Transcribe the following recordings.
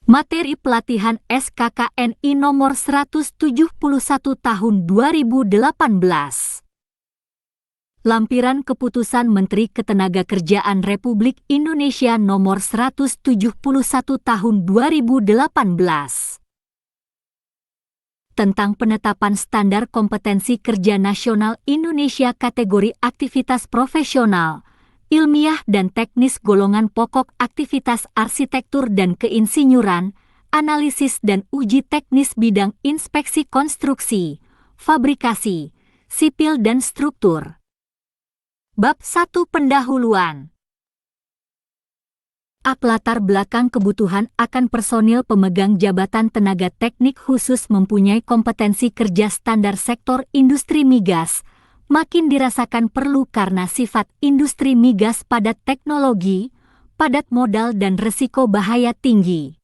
Materi pelatihan SKKNI nomor 171 tahun 2018. Lampiran Keputusan Menteri Ketenagakerjaan Republik Indonesia nomor 171 tahun 2018. Tentang penetapan standar kompetensi kerja nasional Indonesia kategori aktivitas profesional, ilmiah dan teknis golongan pokok aktivitas arsitektur dan keinsinyuran, analisis dan uji teknis bidang inspeksi konstruksi, fabrikasi, sipil dan struktur. Bab 1 Pendahuluan. Latar belakang kebutuhan akan personil pemegang jabatan tenaga teknik khusus mempunyai kompetensi kerja standar sektor industri migas, makin dirasakan perlu karena sifat industri migas padat teknologi, padat modal dan resiko bahaya tinggi.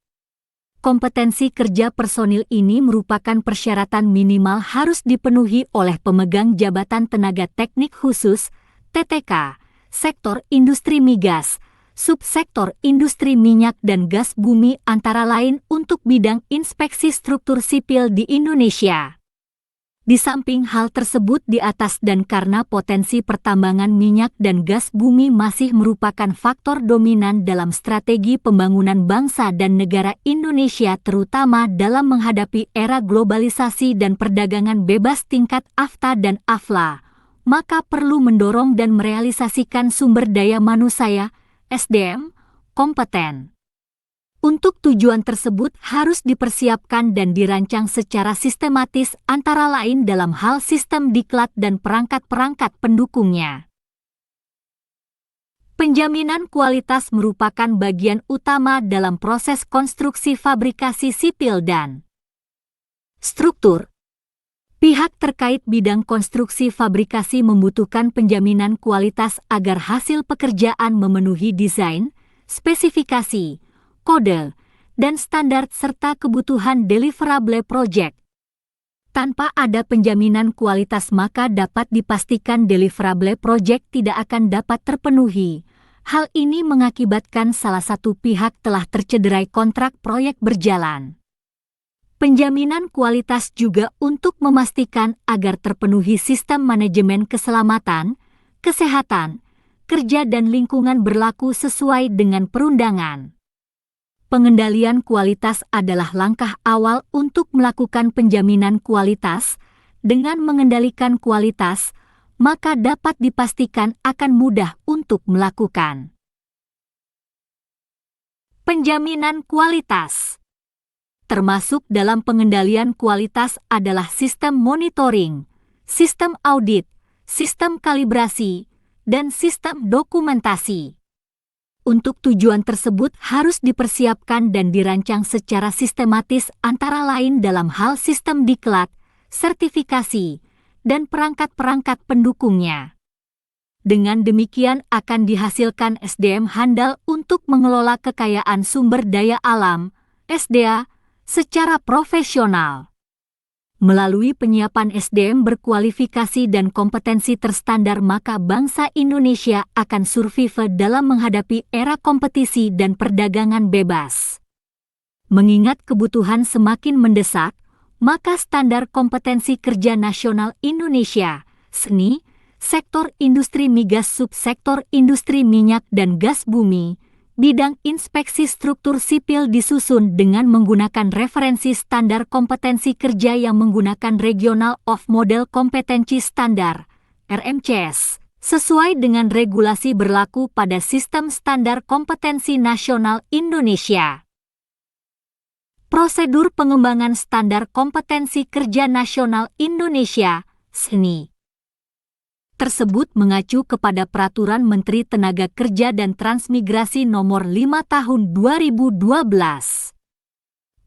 Kompetensi kerja personil ini merupakan persyaratan minimal harus dipenuhi oleh pemegang jabatan tenaga teknik khusus, TTK, sektor industri migas, subsektor industri minyak dan gas bumi antara lain untuk bidang inspeksi struktur sipil di Indonesia. Di samping hal tersebut di atas dan karena potensi pertambangan minyak dan gas bumi masih merupakan faktor dominan dalam strategi pembangunan bangsa dan negara Indonesia terutama dalam menghadapi era globalisasi dan perdagangan bebas tingkat AFTA dan AFLA, maka perlu mendorong dan merealisasikan sumber daya manusia, SDM, kompeten. Untuk tujuan tersebut harus dipersiapkan dan dirancang secara sistematis antara lain dalam hal sistem diklat dan perangkat-perangkat pendukungnya. Penjaminan kualitas merupakan bagian utama dalam proses konstruksi fabrikasi sipil dan struktur. Pihak terkait bidang konstruksi fabrikasi membutuhkan penjaminan kualitas agar hasil pekerjaan memenuhi desain, spesifikasi, kode, dan standar serta kebutuhan deliverable project. Tanpa ada penjaminan kualitas maka dapat dipastikan deliverable project tidak akan dapat terpenuhi. Hal ini mengakibatkan salah satu pihak telah tercederai kontrak proyek berjalan. Penjaminan kualitas juga untuk memastikan agar terpenuhi sistem manajemen keselamatan, kesehatan, kerja dan lingkungan berlaku sesuai dengan perundangan. Pengendalian kualitas adalah langkah awal untuk melakukan penjaminan kualitas. Dengan mengendalikan kualitas, maka dapat dipastikan akan mudah untuk melakukan penjaminan kualitas. Termasuk dalam pengendalian kualitas adalah sistem monitoring, sistem audit, sistem kalibrasi, dan sistem dokumentasi. Untuk tujuan tersebut harus dipersiapkan dan dirancang secara sistematis antara lain dalam hal sistem diklat, sertifikasi, dan perangkat-perangkat pendukungnya. Dengan demikian akan dihasilkan SDM handal untuk mengelola kekayaan sumber daya alam, SDA, secara profesional. Melalui penyiapan SDM berkualifikasi dan kompetensi terstandar maka bangsa Indonesia akan survive dalam menghadapi era kompetisi dan perdagangan bebas. Mengingat kebutuhan semakin mendesak, maka standar kompetensi kerja nasional Indonesia, SNI, sektor industri migas subsektor industri minyak dan gas bumi, bidang inspeksi struktur sipil disusun dengan menggunakan referensi standar kompetensi kerja yang menggunakan Regional of Model Kompetensi Standar, RMCS, sesuai dengan regulasi berlaku pada Sistem Standar Kompetensi Nasional Indonesia. Prosedur pengembangan standar kompetensi kerja nasional Indonesia, SNI. Tersebut mengacu kepada Peraturan Menteri Tenaga Kerja dan Transmigrasi Nomor 5 Tahun 2012.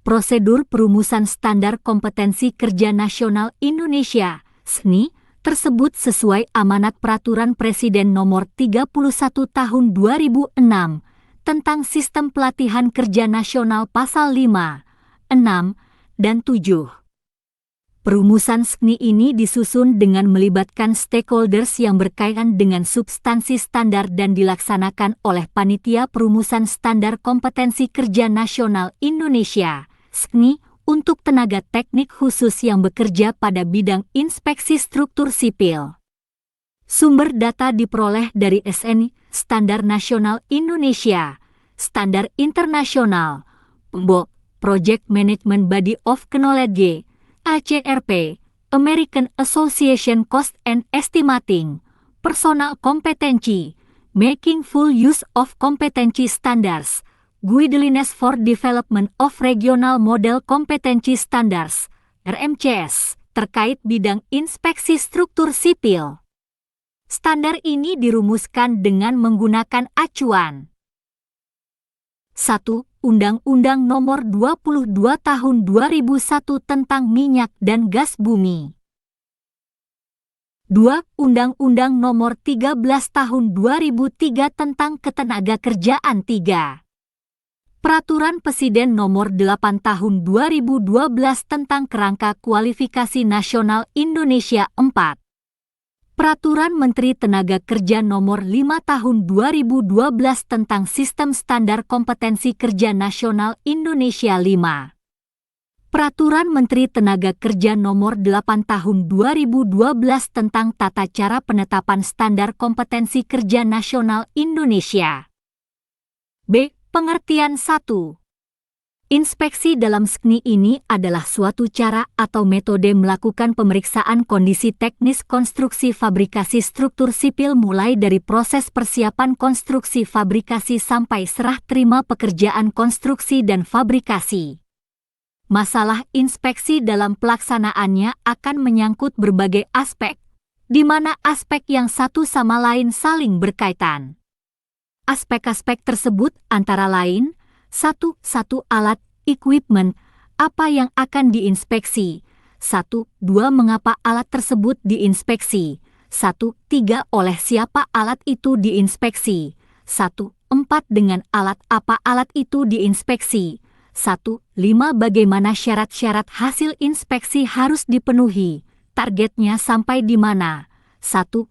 Prosedur perumusan standar kompetensi kerja nasional Indonesia, SNI, tersebut sesuai amanat Peraturan Presiden Nomor 31 Tahun 2006 tentang Sistem Pelatihan Kerja Nasional Pasal 5, 6, dan 7. Perumusan SKNI ini disusun dengan melibatkan stakeholders yang berkaitan dengan substansi standar dan dilaksanakan oleh Panitia Perumusan Standar Kompetensi Kerja Nasional Indonesia, SKNI, untuk tenaga teknik khusus yang bekerja pada bidang inspeksi struktur sipil. Sumber data diperoleh dari SNI, Standar Nasional Indonesia, Standar Internasional, PMBOK, Project Management Body of Knowledge, ACRP, American Association Cost and Estimating, Personal Kompetensi, Making Full Use of Competency Standards, Guidelines for Development of Regional Model Competency Standards, RMCS, terkait bidang inspeksi struktur sipil. Standar ini dirumuskan dengan menggunakan acuan 1. Undang-Undang Nomor 22 Tahun 2001 tentang Minyak dan Gas Bumi. 2. Undang-Undang Nomor 13 Tahun 2003 tentang Ketenagakerjaan. 3. Peraturan Presiden Nomor 8 Tahun 2012 tentang Kerangka Kualifikasi Nasional Indonesia. 4. Peraturan Menteri Tenaga Kerja Nomor 5 Tahun 2012 tentang Sistem Standar Kompetensi Kerja Nasional Indonesia. 5. Peraturan Menteri Tenaga Kerja Nomor 8 Tahun 2012 tentang Tata Cara Penetapan Standar Kompetensi Kerja Nasional Indonesia. B. Pengertian 1. Inspeksi dalam SKNI ini adalah suatu cara atau metode melakukan pemeriksaan kondisi teknis konstruksi fabrikasi struktur sipil mulai dari proses persiapan konstruksi fabrikasi sampai serah terima pekerjaan konstruksi dan fabrikasi. Masalah inspeksi dalam pelaksanaannya akan menyangkut berbagai aspek, di mana aspek yang satu sama lain saling berkaitan. Aspek-aspek tersebut antara lain 1. Alat, equipment, apa yang akan diinspeksi. 1. 2. Mengapa alat tersebut diinspeksi. 1. 3. Oleh siapa alat itu diinspeksi. 1. 4. Dengan alat apa alat itu diinspeksi. 1. 5. Bagaimana syarat-syarat hasil inspeksi harus dipenuhi. Targetnya sampai di mana. 1.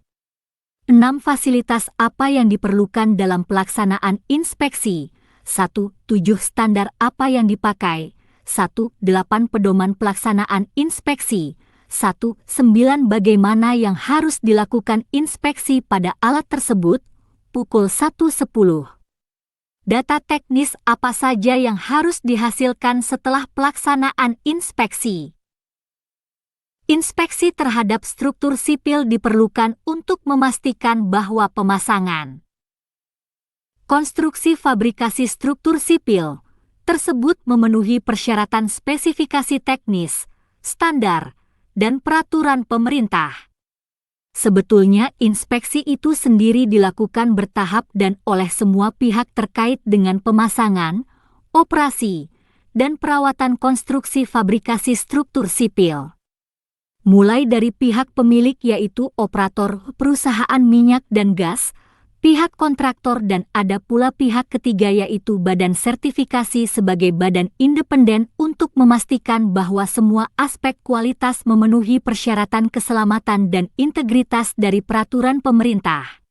6. Fasilitas apa yang diperlukan dalam pelaksanaan inspeksi. 1. 7. Standar apa yang dipakai. 1. 8. Pedoman pelaksanaan inspeksi. 1. 9. Bagaimana yang harus dilakukan inspeksi pada alat tersebut. Pukul 1.10. Data teknis apa saja yang harus dihasilkan setelah pelaksanaan inspeksi. Inspeksi terhadap struktur sipil diperlukan untuk memastikan bahwa pemasangan konstruksi fabrikasi struktur sipil tersebut memenuhi persyaratan spesifikasi teknis, standar, dan peraturan pemerintah. Sebetulnya inspeksi itu sendiri dilakukan bertahap dan oleh semua pihak terkait dengan pemasangan, operasi, dan perawatan konstruksi fabrikasi struktur sipil. Mulai dari pihak pemilik yaitu operator perusahaan minyak dan gas, pihak kontraktor dan ada pula pihak ketiga yaitu badan sertifikasi sebagai badan independen untuk memastikan bahwa semua aspek kualitas memenuhi persyaratan keselamatan dan integritas dari peraturan pemerintah.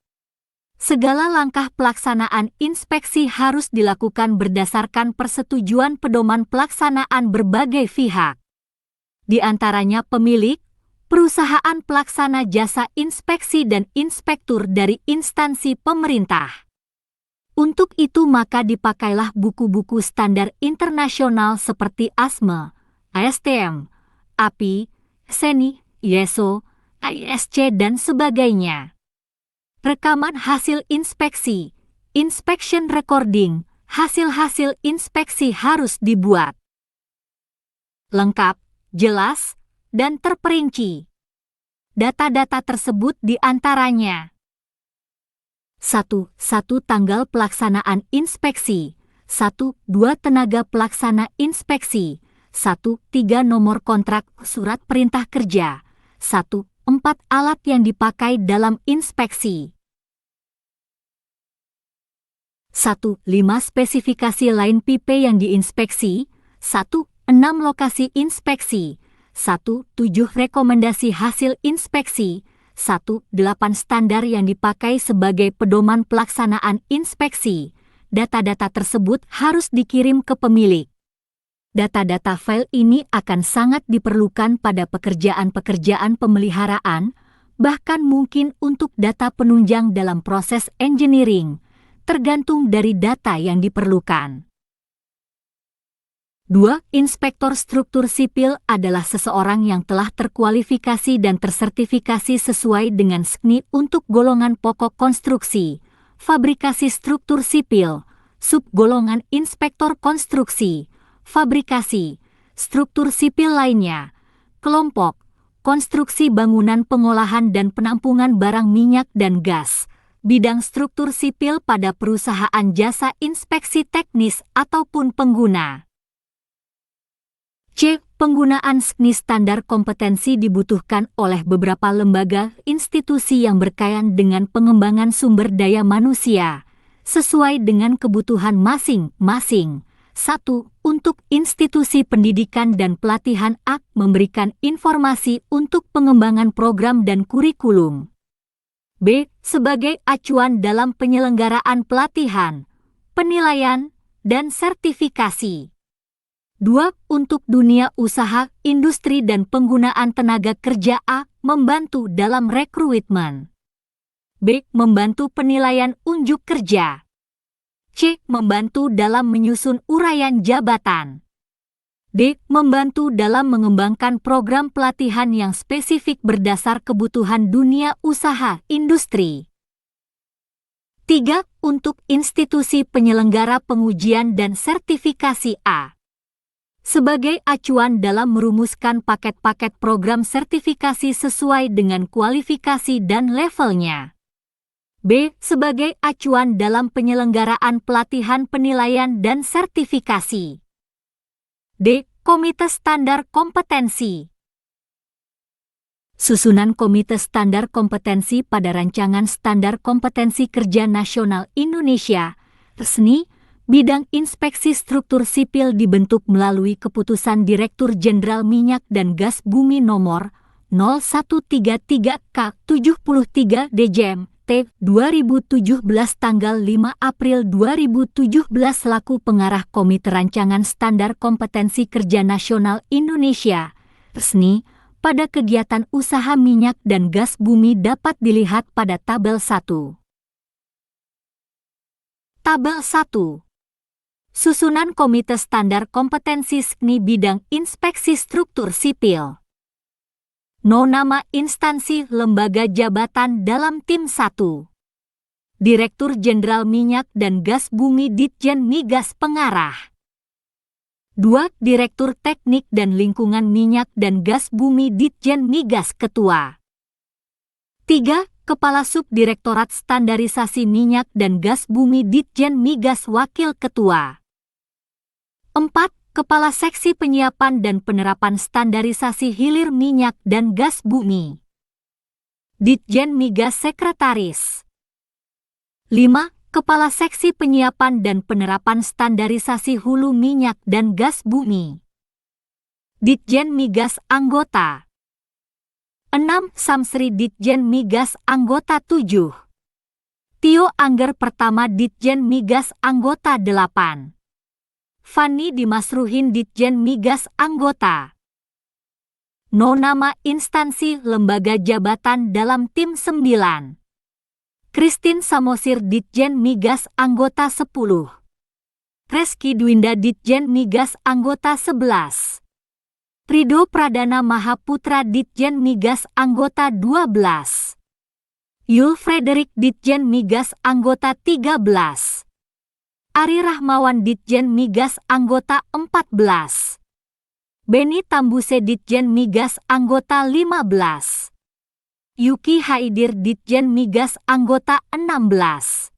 Segala langkah pelaksanaan inspeksi harus dilakukan berdasarkan persetujuan pedoman pelaksanaan berbagai pihak. Di antaranya pemilik, perusahaan pelaksana jasa inspeksi dan inspektur dari instansi pemerintah. Untuk itu maka dipakailah buku-buku standar internasional seperti ASME, ASTM, API, SENI, ISO, ISC dan sebagainya. Rekaman hasil inspeksi, inspection recording, hasil-hasil inspeksi harus dibuat lengkap, jelas, dan terperinci. Data-data tersebut diantaranya 1. Tanggal pelaksanaan inspeksi. 1. 2. Tenaga pelaksana inspeksi. 1. 3. Nomor kontrak surat perintah kerja. 1. 4. Alat yang dipakai dalam inspeksi. 1. 5. Spesifikasi line pipe yang diinspeksi. 1. 6. Lokasi inspeksi. 1. 7 rekomendasi hasil inspeksi. 1. 8 standar yang dipakai sebagai pedoman pelaksanaan inspeksi. Data-data tersebut harus dikirim ke pemilik. Data-data file ini akan sangat diperlukan pada pekerjaan-pekerjaan pemeliharaan, bahkan mungkin untuk data penunjang dalam proses engineering, tergantung dari data yang diperlukan. 2. Inspektor struktur sipil adalah seseorang yang telah terkualifikasi dan tersertifikasi sesuai dengan SKNI untuk golongan pokok konstruksi, fabrikasi struktur sipil, subgolongan inspektor konstruksi, fabrikasi, struktur sipil lainnya, kelompok, konstruksi bangunan pengolahan dan penampungan barang minyak dan gas, bidang struktur sipil pada perusahaan jasa inspeksi teknis ataupun pengguna. C. Penggunaan SKNI standar kompetensi dibutuhkan oleh beberapa lembaga institusi yang berkaitan dengan pengembangan sumber daya manusia, sesuai dengan kebutuhan masing-masing. 1. Untuk institusi pendidikan dan pelatihan A. Memberikan informasi untuk pengembangan program dan kurikulum. B. Sebagai acuan dalam penyelenggaraan pelatihan, penilaian, dan sertifikasi. 2. Untuk dunia usaha, industri dan penggunaan tenaga kerja A. Membantu dalam rekrutmen. B. Membantu penilaian unjuk kerja. C. Membantu dalam menyusun uraian jabatan. D. Membantu dalam mengembangkan program pelatihan yang spesifik berdasar kebutuhan dunia usaha, industri. 3. Untuk institusi penyelenggara pengujian dan sertifikasi A. Sebagai acuan dalam merumuskan paket-paket program sertifikasi sesuai dengan kualifikasi dan levelnya. B. Sebagai acuan dalam penyelenggaraan pelatihan penilaian dan sertifikasi. D. Komite Standar Kompetensi. Susunan Komite Standar Kompetensi pada Rancangan Standar Kompetensi Kerja Nasional Indonesia, SKNI, bidang inspeksi struktur sipil dibentuk melalui Keputusan Direktur Jenderal Minyak dan Gas Bumi Nomor 0133K73 Djem T 2017 tanggal 5 April 2017 selaku pengarah Komite Rancangan Standar Kompetensi Kerja Nasional Indonesia, SKNI, pada kegiatan usaha minyak dan gas bumi dapat dilihat pada tabel 1. Tabel 1. Susunan Komite Standar Kompetensi SKNI bidang inspeksi struktur sipil. Nama instansi lembaga jabatan dalam tim 1. Direktur Jenderal Minyak dan Gas Bumi Ditjen Migas Pengarah. 2. Direktur Teknik dan Lingkungan Minyak dan Gas Bumi Ditjen Migas Ketua. 3. Kepala Subdirektorat Standarisasi Minyak dan Gas Bumi Ditjen Migas Wakil Ketua. 4. Kepala Seksi Penyiapan dan Penerapan Standarisasi Hilir Minyak dan Gas Bumi. Ditjen Migas Sekretaris. 5. Kepala Seksi Penyiapan dan Penerapan Standarisasi Hulu Minyak dan Gas Bumi. Ditjen Migas Anggota. 6. Samsri Ditjen Migas Anggota 7. Tio Angger Pertama Ditjen Migas Anggota 8. Fani Dimasruhin Ditjen Migas Anggota. Nama instansi lembaga jabatan dalam tim 9. Christine Samosir Ditjen Migas Anggota 10. Reski Dwinda Ditjen Migas Anggota 11. Rido Pradana Mahaputra Ditjen Migas Anggota 12. Yul Frederick Ditjen Migas Anggota 13. Ari Rahmawan Ditjen Migas Anggota 14. Beni Tambuse Ditjen Migas Anggota 15. Yuki Haidir Ditjen Migas Anggota 16.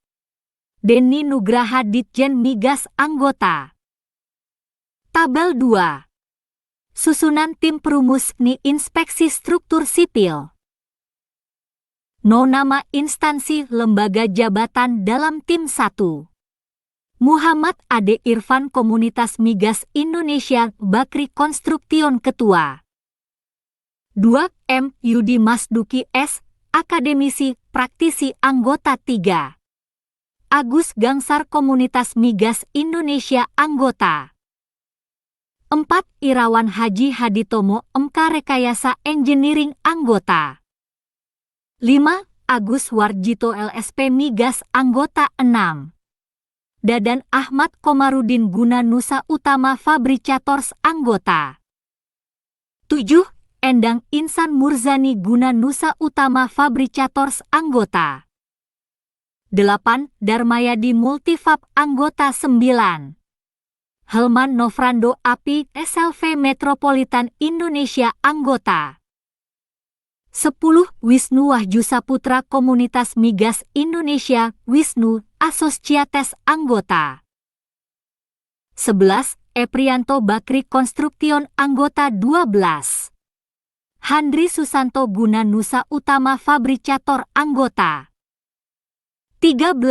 Denny Nugraha Ditjen Migas Anggota. Tabel 2. Susunan tim perumus SKNI Inspeksi Struktur Sipil. Nama instansi lembaga jabatan dalam tim 1. Muhammad Ade Irfan Komunitas Migas Indonesia Bakri Konstruktion Ketua. 2. M. Yudi Masduki S. Akademisi, praktisi anggota 3. Agus Gangsar Komunitas Migas Indonesia anggota. 4. Irawan Haji Haditomo MK Rekayasa Engineering anggota. 5. Agus Warjito LSP Migas anggota 6. Dadan Ahmad Komarudin Guna Nusa Utama Fabricators anggota. 7. Endang Insan Murzani Guna Nusa Utama Fabricators anggota. 8. Darmayadi Multifab anggota 9. Helman Nofrando API SLV Metropolitan Indonesia anggota. 10. Wisnu Wahyu Saputra Komunitas Migas Indonesia Wisnu Asociates anggota. 11. Eprianto Bakri Konstruktion anggota 12. Handri Susanto Guna Nusa Utama Fabricator anggota. 13.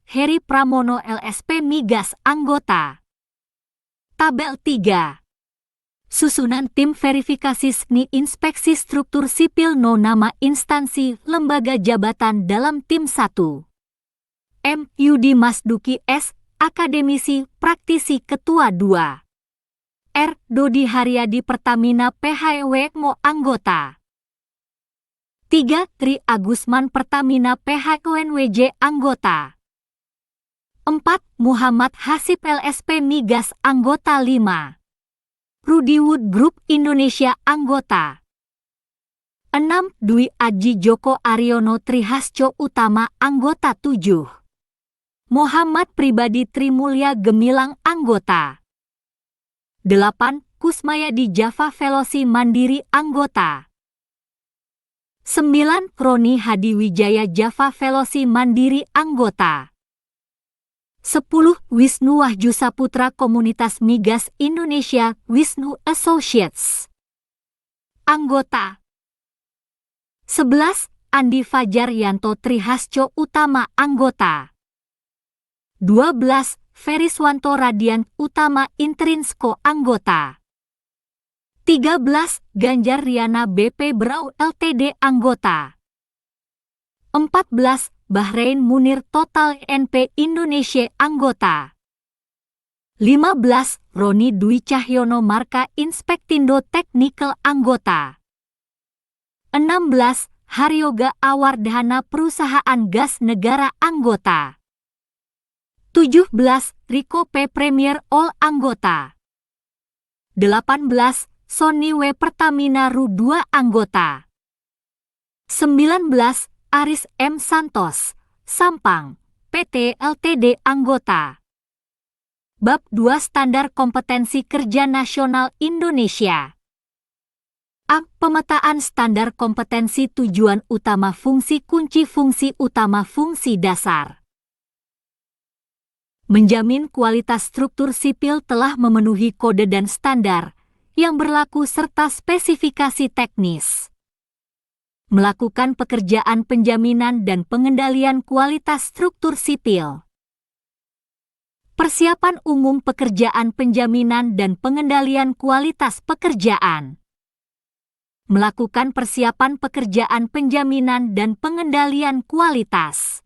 Heri Pramono LSP Migas anggota. Tabel 3. Susunan tim verifikasi SNI Inspeksi Struktur Sipil No nama instansi lembaga jabatan dalam tim 1. M. Yudi Masduki S. Akademisi praktisi ketua 2. R. Dodi Haryadi Pertamina PHW Mo anggota. 3. Tri Agusman Pertamina PHWNWJ anggota. 4. Muhammad Hasib LSP Migas anggota 5. Rudy Wood Group Indonesia anggota. 6. Dwi Aji Joko Aryono Trihasco Utama anggota 7. Muhammad Pribadi Trimulya Gemilang anggota. 8. Kusmayadi Java Velosi Mandiri anggota. 9. Roni Hadi Wijaya Java Velosi Mandiri anggota. 10. Wisnu Wahyu Saputra Komunitas Migas Indonesia Wisnu Associates anggota. 11. Andi Fajar Yanto Trihasco Utama anggota. 12. Feriswanto Radian Utama Intrinsko anggota. 13. Ganjar Riana BP Brau Ltd anggota. 14. Bahrain Munir Total NP Indonesia anggota. 15. Roni Dwi Cahyono Marka Inspektindo Technical anggota. 16. Haryoga Awardhana Perusahaan Gas Negara anggota. 17. Riko P. Premier All anggota. 18. Sony W. Pertamina Ru 2 anggota. 19. Aris M. Santos, Sampang, PT Ltd anggota. Bab 2 Standar Kompetensi Kerja Nasional Indonesia. A. Pemetaan standar kompetensi tujuan utama fungsi kunci fungsi utama fungsi dasar. Menjamin kualitas struktur sipil telah memenuhi kode dan standar yang berlaku serta spesifikasi teknis. Melakukan pekerjaan penjaminan dan pengendalian kualitas struktur sipil. Persiapan umum pekerjaan penjaminan dan pengendalian kualitas pekerjaan. Melakukan persiapan pekerjaan penjaminan dan pengendalian kualitas.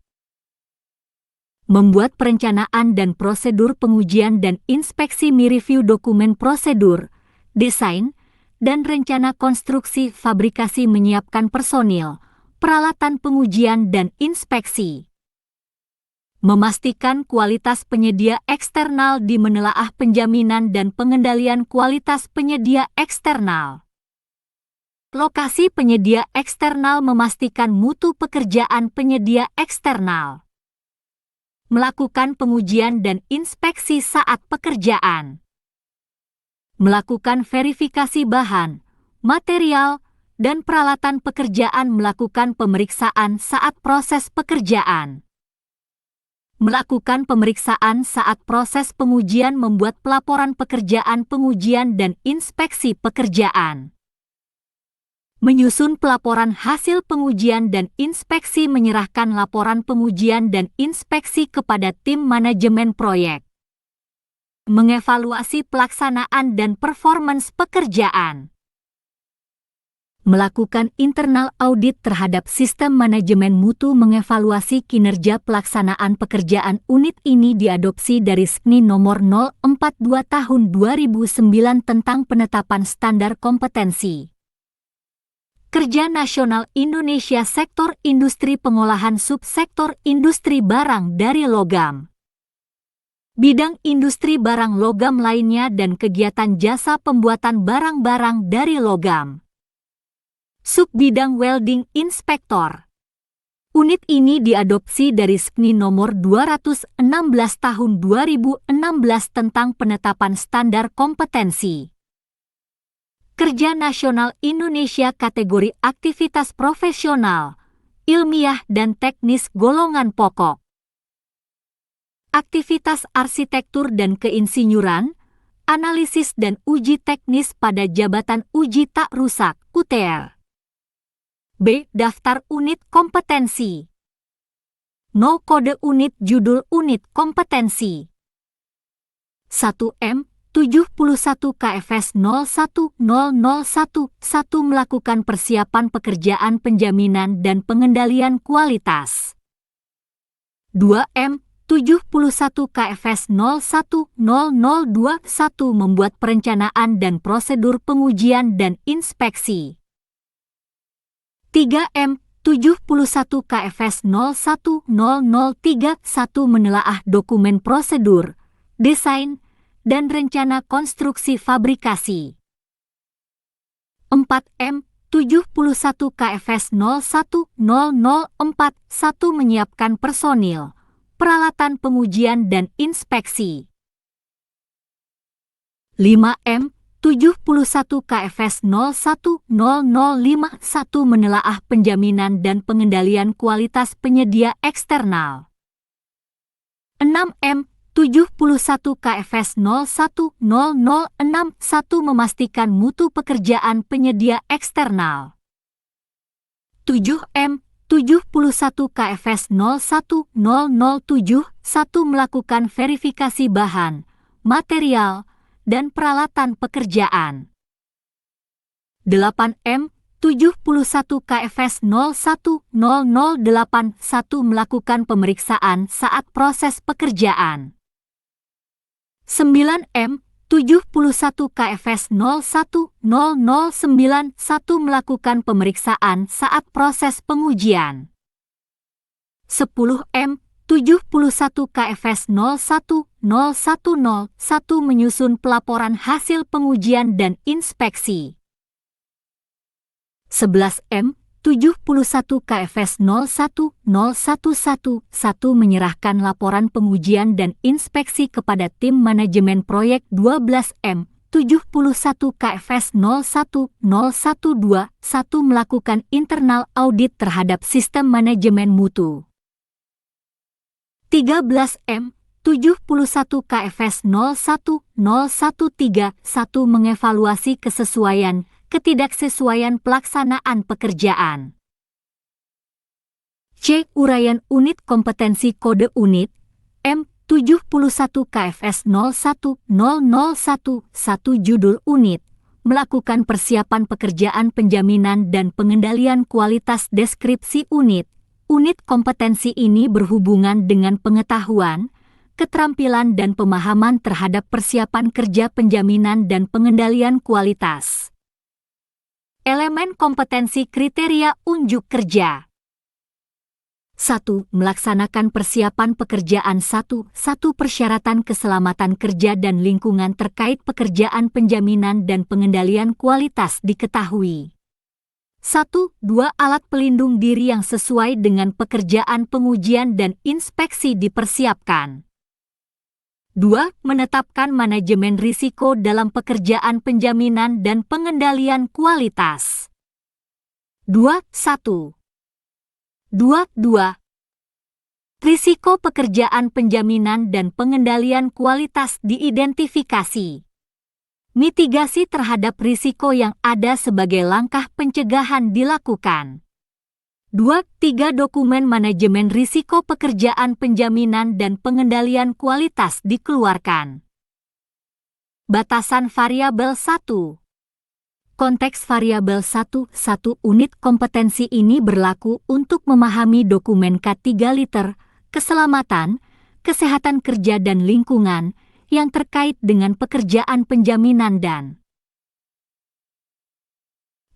Membuat perencanaan dan prosedur pengujian dan inspeksi mereview dokumen prosedur, desain, dan rencana konstruksi fabrikasi menyiapkan personil, peralatan pengujian dan inspeksi. Memastikan kualitas penyedia eksternal di menelaah penjaminan dan pengendalian kualitas penyedia eksternal. Lokasi penyedia eksternal memastikan mutu pekerjaan penyedia eksternal. Melakukan pengujian dan inspeksi saat pekerjaan. Melakukan verifikasi bahan, material, dan peralatan pekerjaan melakukan pemeriksaan saat proses pekerjaan. Melakukan pemeriksaan saat proses pengujian membuat pelaporan pekerjaan pengujian dan inspeksi pekerjaan. Menyusun pelaporan hasil pengujian dan inspeksi menyerahkan laporan pengujian dan inspeksi kepada tim manajemen proyek. Mengevaluasi pelaksanaan dan performance pekerjaan. Melakukan internal audit terhadap sistem manajemen mutu mengevaluasi kinerja pelaksanaan pekerjaan unit ini diadopsi dari SKNI nomor 042 tahun 2009 tentang penetapan standar kompetensi kerja nasional Indonesia sektor industri pengolahan subsektor industri barang dari logam. Bidang industri barang logam lainnya dan kegiatan jasa pembuatan barang-barang dari logam. Subbidang welding inspektor. Unit ini diadopsi dari SKNI nomor 216 tahun 2016 tentang penetapan standar kompetensi kerja nasional Indonesia kategori aktivitas profesional, ilmiah dan teknis golongan pokok. Aktivitas arsitektur dan keinsinyuran, analisis dan uji teknis pada jabatan uji tak rusak (UTR). B. Daftar unit kompetensi. No kode unit judul unit kompetensi. 1M 71 KFS 010011 melakukan persiapan pekerjaan penjaminan dan pengendalian kualitas. 2M 71 KFS 010021 membuat perencanaan dan prosedur pengujian dan inspeksi. 3M 71 KFS 010031 menelaah dokumen prosedur, desain, dan rencana konstruksi fabrikasi. 4M 71 KFS 010041 menyiapkan personil, peralatan pengujian dan inspeksi. 5M 71 KFS 010051 menelaah penjaminan dan pengendalian kualitas penyedia eksternal. 6M 71 KFS 010061 memastikan mutu pekerjaan penyedia eksternal. 7M 71 KFS 01007 melakukan verifikasi bahan, material, dan peralatan pekerjaan. 8M 71 KFS 010081 melakukan pemeriksaan saat proses pekerjaan. 9M 71 KFS 01091 melakukan pemeriksaan saat proses pengujian. 10M 71 KFS 010101 menyusun pelaporan hasil pengujian dan inspeksi. 11M 71 KFS 010111 menyerahkan laporan pengujian dan inspeksi kepada tim manajemen proyek. 12M 71 KFS 01012 melakukan internal audit terhadap sistem manajemen mutu. 13M 71 KFS 01013 mengevaluasi kesesuaian, ketidaksesuaian pelaksanaan pekerjaan. C. Uraian unit kompetensi kode unit M 71 KFS 010011 judul unit melakukan persiapan pekerjaan penjaminan dan pengendalian kualitas deskripsi unit. Unit kompetensi ini berhubungan dengan pengetahuan, keterampilan dan pemahaman terhadap persiapan kerja penjaminan dan pengendalian kualitas. Elemen kompetensi kriteria unjuk kerja. 1. Melaksanakan persiapan pekerjaan 1. Persyaratan keselamatan kerja dan lingkungan terkait pekerjaan penjaminan dan pengendalian kualitas diketahui. 1. 2. Alat pelindung diri yang sesuai dengan pekerjaan pengujian dan inspeksi dipersiapkan. 2. Menetapkan manajemen risiko dalam pekerjaan penjaminan dan pengendalian kualitas. 2.1. 2.2. Risiko pekerjaan penjaminan dan pengendalian kualitas diidentifikasi. Mitigasi terhadap risiko yang ada sebagai langkah pencegahan dilakukan. 2.3. Dokumen manajemen risiko pekerjaan penjaminan dan pengendalian kualitas dikeluarkan. Batasan variabel 1. Konteks variabel 1. Unit kompetensi ini berlaku untuk memahami dokumen K3 liter, keselamatan, kesehatan kerja dan lingkungan, yang terkait dengan pekerjaan penjaminan dan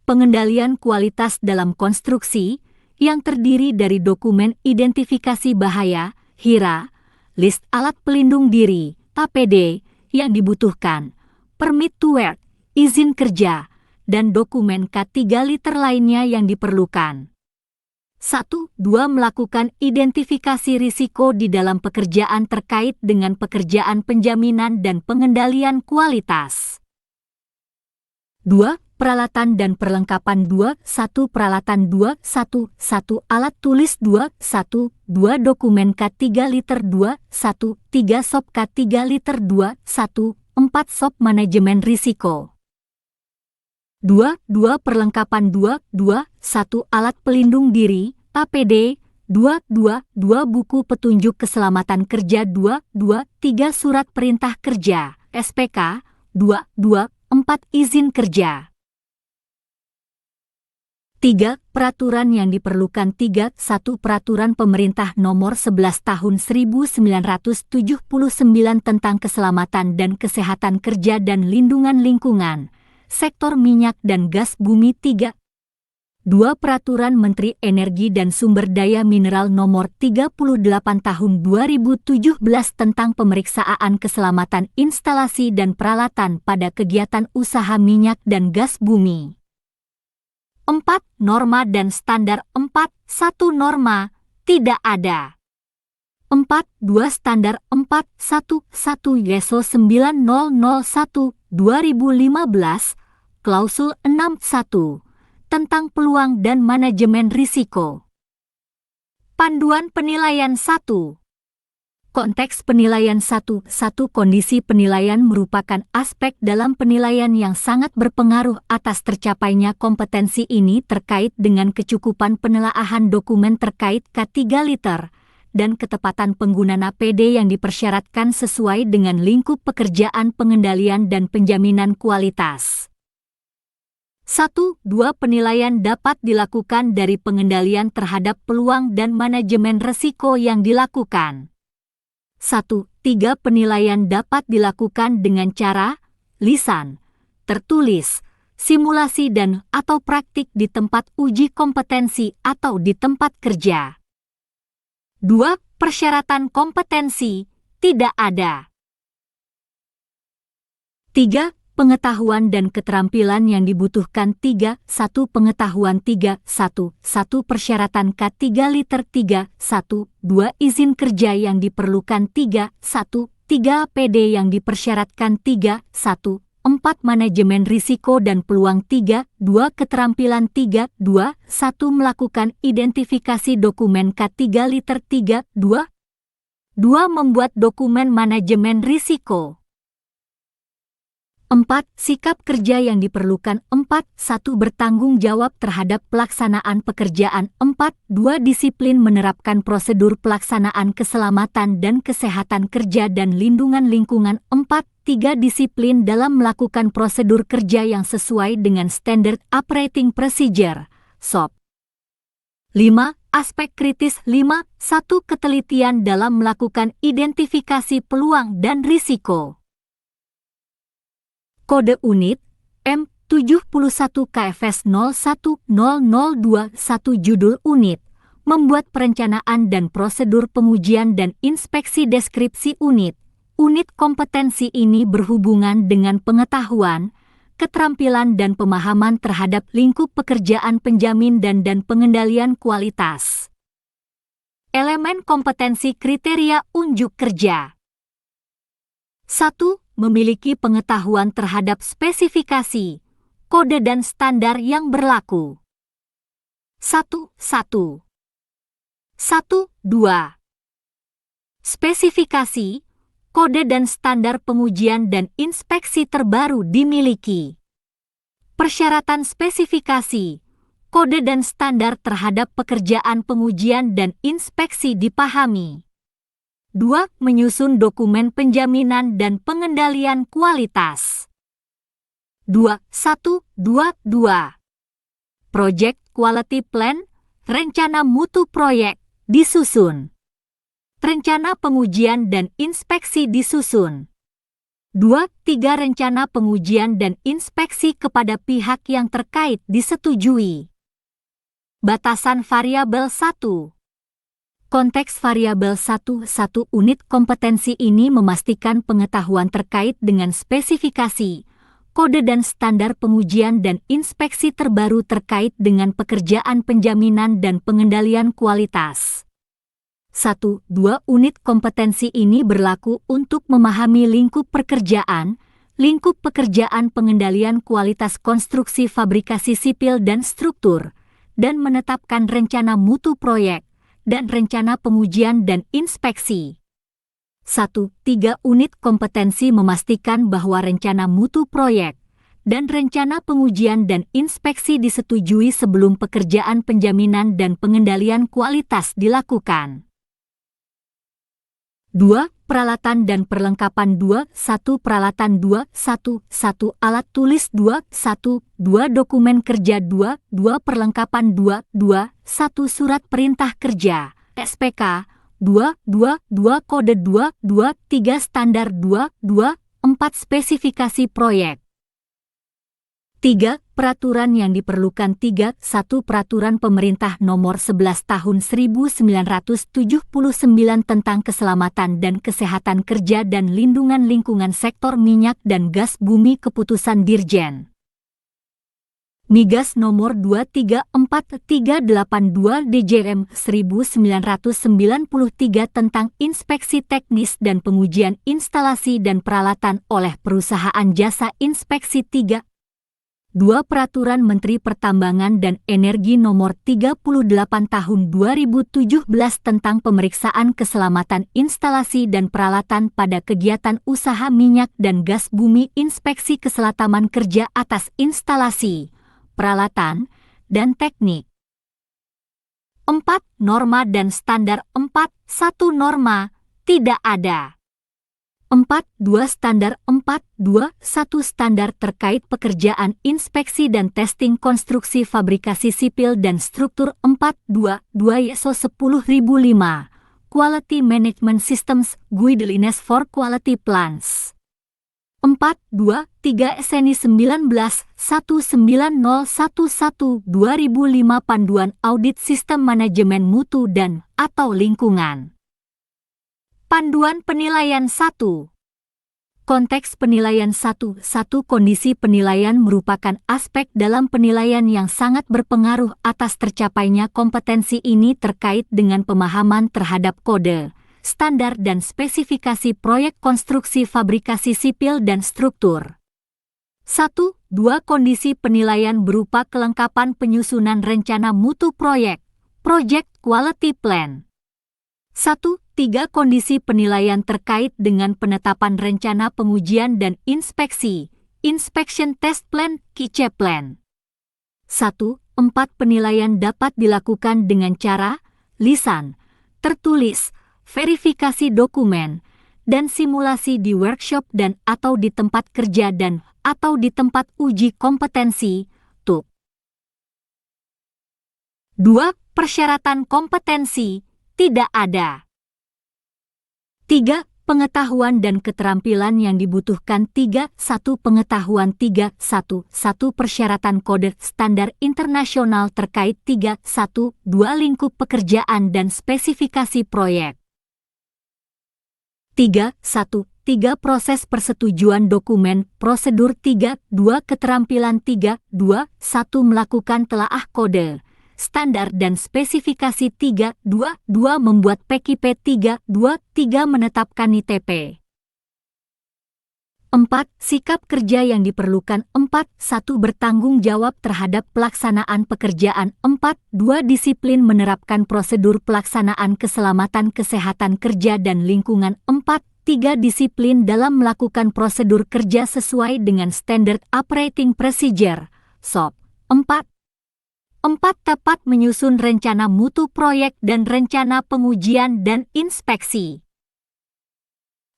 pengendalian kualitas dalam konstruksi, yang terdiri dari dokumen identifikasi bahaya, HIRA, list alat pelindung diri, APD, yang dibutuhkan, permit to work, izin kerja, dan dokumen K3 liter lainnya yang diperlukan. 1. Melakukan identifikasi risiko di dalam pekerjaan terkait dengan pekerjaan penjaminan dan pengendalian kualitas. 2. Peralatan dan perlengkapan 2. Peralatan 2. Alat tulis 2. Dokumen K3 liter 2. 3. SOP K3 liter 2. 4. SOP manajemen risiko. 2. Perlengkapan 2. 1. Alat pelindung diri, APD, 2. Buku petunjuk keselamatan kerja 2. 3. Surat perintah kerja, SPK, 2. 4. Izin kerja. 3. Peraturan yang diperlukan 3. 1. Peraturan Pemerintah Nomor 11 Tahun 1979 tentang Keselamatan dan Kesehatan Kerja dan Lindungan Lingkungan, Sektor Minyak dan Gas Bumi 3. 2. Peraturan Menteri Energi dan Sumber Daya Mineral Nomor 38 Tahun 2017 tentang Pemeriksaan Keselamatan Instalasi dan Peralatan pada Kegiatan Usaha Minyak dan Gas Bumi. 4. Norma dan Standar 4. 1. Norma, tidak ada. 4. 2. Standar 4. 1. ISO 9001, 2015, Klausul 6.1, tentang peluang dan manajemen risiko. Panduan penilaian 1. Konteks penilaian 1. Kondisi penilaian merupakan aspek dalam penilaian yang sangat berpengaruh atas tercapainya kompetensi ini terkait dengan kecukupan penelaahan dokumen terkait K3 liter dan ketepatan penggunaan APD yang dipersyaratkan sesuai dengan lingkup pekerjaan pengendalian dan penjaminan kualitas. 1. Penilaian dapat dilakukan dari pengendalian terhadap peluang dan manajemen risiko yang dilakukan. 1. Penilaian dapat dilakukan dengan cara lisan, tertulis, simulasi dan atau praktik di tempat uji kompetensi atau di tempat kerja. 2. Persyaratan kompetensi tidak ada. 3. Pengetahuan dan keterampilan yang dibutuhkan 3. 1. Pengetahuan 3. 1. Persyaratan K3 liter 3. 1. 2. Izin kerja yang diperlukan 3. 1. 3. APD yang dipersyaratkan 3. 1. 4. Manajemen risiko dan peluang 3. 2. Keterampilan 3. 2. 1. Melakukan identifikasi dokumen K3 liter 3. 2. Membuat dokumen manajemen risiko. 4. Sikap kerja yang diperlukan 4. 1. Bertanggung jawab terhadap pelaksanaan pekerjaan 4. 2. Disiplin menerapkan prosedur pelaksanaan keselamatan dan kesehatan kerja dan lindungan lingkungan 4. 3. Disiplin dalam melakukan prosedur kerja yang sesuai dengan Standard Operating Procedure, SOP. 5. Aspek kritis 5. 1. Ketelitian dalam melakukan identifikasi peluang dan risiko. Kode unit M71 KFS 010021 judul unit, membuat perencanaan dan prosedur pengujian dan inspeksi deskripsi unit. Unit kompetensi ini berhubungan dengan pengetahuan, keterampilan dan pemahaman terhadap lingkup pekerjaan penjamin dan pengendalian kualitas. Elemen kompetensi kriteria unjuk kerja. 1. Memiliki pengetahuan terhadap spesifikasi, kode dan standar yang berlaku. 1. 2. Spesifikasi, kode dan standar pengujian dan inspeksi terbaru dimiliki. Persyaratan spesifikasi, kode dan standar terhadap pekerjaan pengujian dan inspeksi dipahami. 2. Menyusun dokumen penjaminan dan pengendalian kualitas. 2122. Project Quality Plan, rencana mutu proyek, disusun. Rencana pengujian dan inspeksi disusun. 2.3 Rencana pengujian dan inspeksi kepada pihak yang terkait disetujui. Batasan variabel 1. Konteks variabel 1. Unit kompetensi ini memastikan pengetahuan terkait dengan spesifikasi, kode dan standar pengujian dan inspeksi terbaru terkait dengan pekerjaan penjaminan dan pengendalian kualitas. 1. 2. Unit kompetensi ini berlaku untuk memahami lingkup pekerjaan pengendalian kualitas konstruksi fabrikasi sipil dan struktur, dan menetapkan rencana mutu proyek, dan rencana pengujian dan inspeksi. 1. 3. Unit kompetensi memastikan bahwa rencana mutu proyek, dan rencana pengujian dan inspeksi disetujui sebelum pekerjaan penjaminan dan pengendalian kualitas dilakukan. 2. Peralatan dan perlengkapan 2.1 Peralatan 2.1 Alat tulis 2.1 2 Dokumen kerja 2.2 Perlengkapan 2.2 1 Surat perintah kerja SPK 2.2 2 Kode 2.2 3 Standar 2.2 4 Spesifikasi proyek. 3. Peraturan yang diperlukan 3.1 Peraturan Pemerintah Nomor 11 Tahun 1979 tentang Keselamatan dan Kesehatan Kerja dan Lindungan Lingkungan Sektor Minyak dan Gas Bumi Keputusan Dirjen Migas Nomor 2348382 DJM 1993 tentang Inspeksi Teknis dan Pengujian Instalasi dan Peralatan oleh Perusahaan Jasa Inspeksi 3. 2. Peraturan Menteri Pertambangan dan Energi Nomor 38 Tahun 2017 tentang Pemeriksaan Keselamatan Instalasi dan Peralatan pada Kegiatan Usaha Minyak dan Gas Bumi Inspeksi Keselamatan Kerja atas Instalasi, Peralatan, dan Teknik. 4. Norma dan Standar 4.1 Norma, tidak ada. 4.2 Standar 4.2 1 Standar terkait pekerjaan inspeksi dan testing konstruksi fabrikasi sipil dan struktur 4.2 ISO 10005 Quality Management Systems Guidelines for Quality Plants 4.2 3 SNI 19-19011-2005 Panduan Audit Sistem Manajemen Mutu dan atau Lingkungan. Panduan Penilaian 1. Konteks penilaian 1. Kondisi penilaian merupakan aspek dalam penilaian yang sangat berpengaruh atas tercapainya kompetensi ini terkait dengan pemahaman terhadap kode, standar dan spesifikasi proyek konstruksi fabrikasi sipil dan struktur. 1. 2. Kondisi penilaian berupa kelengkapan penyusunan rencana mutu proyek, Project Quality Plan. 1. 3. Kondisi penilaian terkait dengan penetapan rencana pengujian dan inspeksi, Inspection Test Plan, KICE Plan. 1. 4. Penilaian dapat dilakukan dengan cara, lisan, tertulis, verifikasi dokumen, dan simulasi di workshop dan atau di tempat kerja dan atau di tempat uji kompetensi, TUK. 2. Persyaratan kompetensi, tidak ada. 3. Pengetahuan dan keterampilan yang dibutuhkan 3.1 Pengetahuan 3.1 Persyaratan kode standar internasional terkait 3.1 2 Lingkup pekerjaan dan spesifikasi proyek 3.1 3 Proses persetujuan dokumen prosedur 3.2 Keterampilan 3.2 1 Melakukan telaah kode standar dan spesifikasi 3.2 membuat PKP 3.2 menetapkan ITP. 4. Sikap kerja yang diperlukan 4.1 Bertanggung jawab terhadap pelaksanaan pekerjaan 4.2 Disiplin menerapkan prosedur pelaksanaan keselamatan kesehatan kerja dan lingkungan 4.3 Disiplin dalam melakukan prosedur kerja sesuai dengan Standard Operating Procedure, SOP 4. 4. Tepat menyusun rencana mutu proyek dan rencana pengujian dan inspeksi.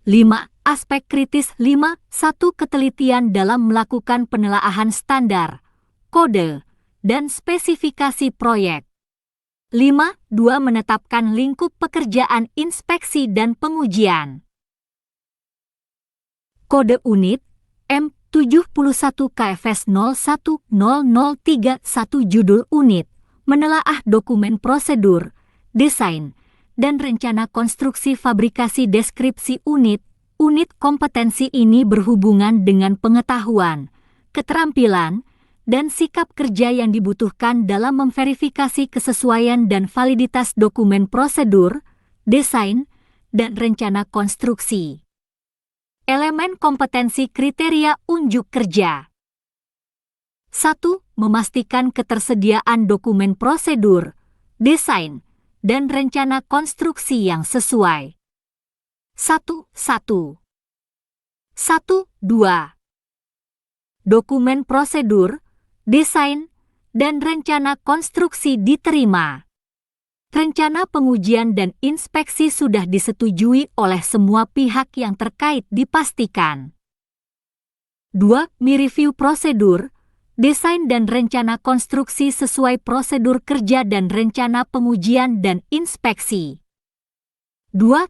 5. Aspek kritis 5. 1. Ketelitian dalam melakukan penelaahan standar, kode, dan spesifikasi proyek. 5. 2. Menetapkan lingkup pekerjaan inspeksi dan pengujian. Kode unit M71 KFS 010031 judul unit, menelaah dokumen prosedur, desain, dan rencana konstruksi fabrikasi. Deskripsi unit. Unit kompetensi ini berhubungan dengan pengetahuan, keterampilan, dan sikap kerja yang dibutuhkan dalam memverifikasi kesesuaian dan validitas dokumen prosedur, desain, dan rencana konstruksi. Elemen kompetensi kriteria unjuk kerja. 1. Memastikan ketersediaan dokumen prosedur, desain, dan rencana konstruksi yang sesuai. 1. 2. Dokumen prosedur, desain, dan rencana konstruksi diterima. Rencana pengujian dan inspeksi sudah disetujui oleh semua pihak yang terkait dipastikan. 2. Mereview prosedur, desain dan rencana konstruksi sesuai prosedur kerja dan rencana pengujian dan inspeksi. 2.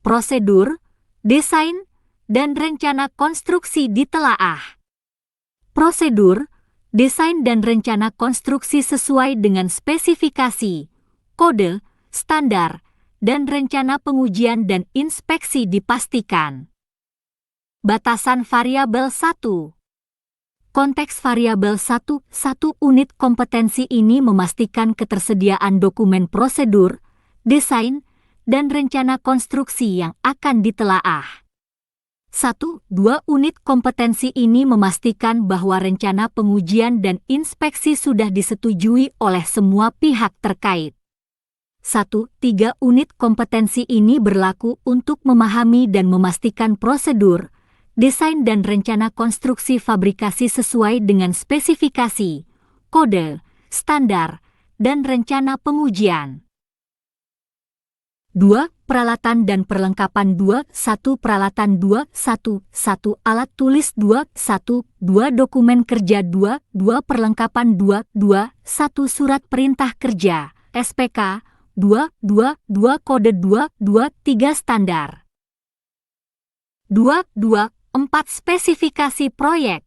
Prosedur, desain, dan rencana konstruksi ditelaah. Prosedur, desain dan rencana konstruksi sesuai dengan spesifikasi, kode, standar, dan rencana pengujian dan inspeksi dipastikan. Batasan variabel 1. Konteks variabel 1. Unit kompetensi ini memastikan ketersediaan dokumen prosedur, desain, dan rencana konstruksi yang akan ditelaah. 1. 2. Unit kompetensi ini memastikan bahwa rencana pengujian dan inspeksi sudah disetujui oleh semua pihak terkait. 1. 3. Unit kompetensi ini berlaku untuk memahami dan memastikan prosedur, desain dan rencana konstruksi fabrikasi sesuai dengan spesifikasi, kode, standar, dan rencana pengujian. 2. Peralatan dan perlengkapan 2. 1. Peralatan 2. 1. Alat tulis 2. 1. Dokumen kerja 2. Perlengkapan 2. 1. Surat perintah kerja, SPK 2. Kode 2. 3. Standar 2. 4. Spesifikasi proyek.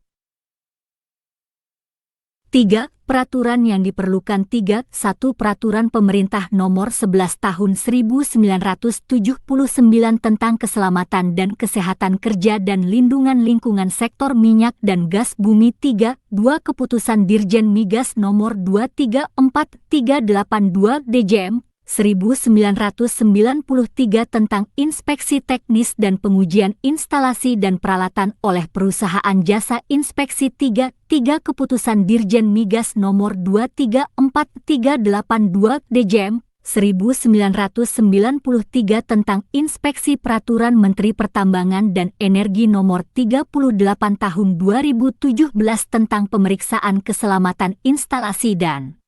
3. Peraturan yang diperlukan 3. 1. Peraturan Pemerintah Nomor 11 Tahun 1979 tentang Keselamatan dan Kesehatan Kerja dan Lindungan Lingkungan Sektor Minyak dan Gas Bumi 3. 2. Keputusan Dirjen Migas Nomor 234382 DJM 1993 tentang inspeksi teknis dan pengujian instalasi dan peralatan oleh perusahaan jasa inspeksi 3. Keputusan Dirjen Migas Nomor 234382 DJM 1993 tentang inspeksi peraturan Menteri Pertambangan dan Energi Nomor 38 Tahun 2017 tentang pemeriksaan keselamatan instalasi dan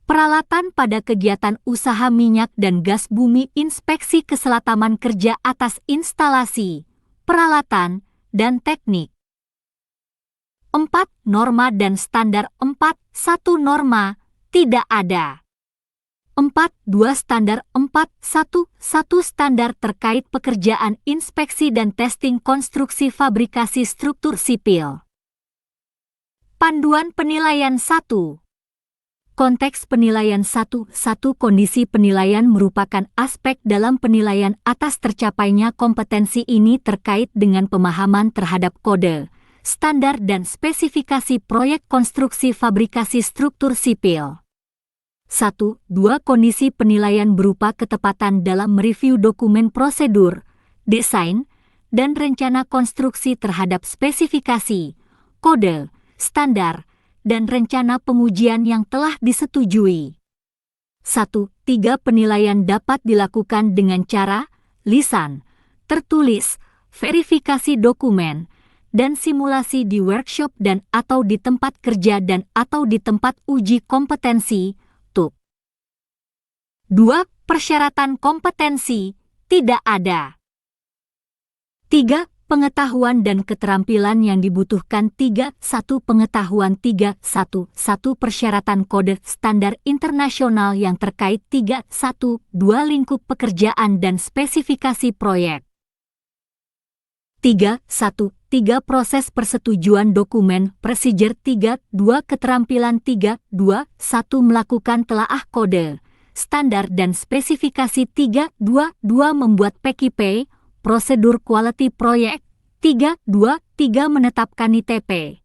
peralatan pada kegiatan usaha minyak dan gas bumi, inspeksi keselamatan kerja atas instalasi, peralatan, dan teknik. 4. Norma dan standar 4. 1. Norma, tidak ada. 4. 2. Standar 4. 1. Standar terkait pekerjaan inspeksi dan testing konstruksi fabrikasi struktur sipil. Panduan penilaian 1. Konteks penilaian 1. Kondisi penilaian merupakan aspek dalam penilaian atas tercapainya kompetensi ini terkait dengan pemahaman terhadap kode, standar dan spesifikasi proyek konstruksi fabrikasi struktur sipil. 1. 2. Kondisi penilaian berupa ketepatan dalam mereview dokumen prosedur, desain, dan rencana konstruksi terhadap spesifikasi, kode, standar, dan rencana pengujian yang telah disetujui. 1. 3. Penilaian dapat dilakukan dengan cara lisan, tertulis, verifikasi dokumen, dan simulasi di workshop dan atau di tempat kerja dan atau di tempat uji kompetensi, TUK. 2. Persyaratan kompetensi tidak ada. 3. Pengetahuan dan keterampilan yang dibutuhkan 3. 1. Pengetahuan 3. 1. Persyaratan kode standar internasional yang terkait 3. 1. 2. Lingkup pekerjaan dan spesifikasi proyek 3. 1. 3. Proses persetujuan dokumen procedure 3. 2. Keterampilan 3. 2. 1. Melakukan telaah kode standar dan spesifikasi 3. 2. Membuat PQP prosedur quality proyek 3. 2. Menetapkan ITP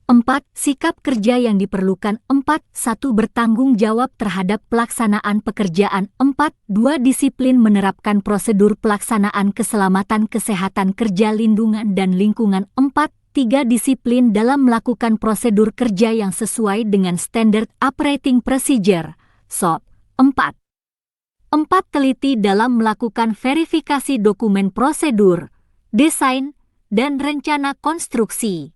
4. Sikap kerja yang diperlukan 4. 1. Bertanggung jawab terhadap pelaksanaan pekerjaan 4. 2. Disiplin menerapkan prosedur pelaksanaan keselamatan kesehatan kerja lindungan dan lingkungan 4. 3. Disiplin dalam melakukan prosedur kerja yang sesuai dengan Standard Operating Procedure SOP 4. 4. Teliti dalam melakukan verifikasi dokumen prosedur, desain, dan rencana konstruksi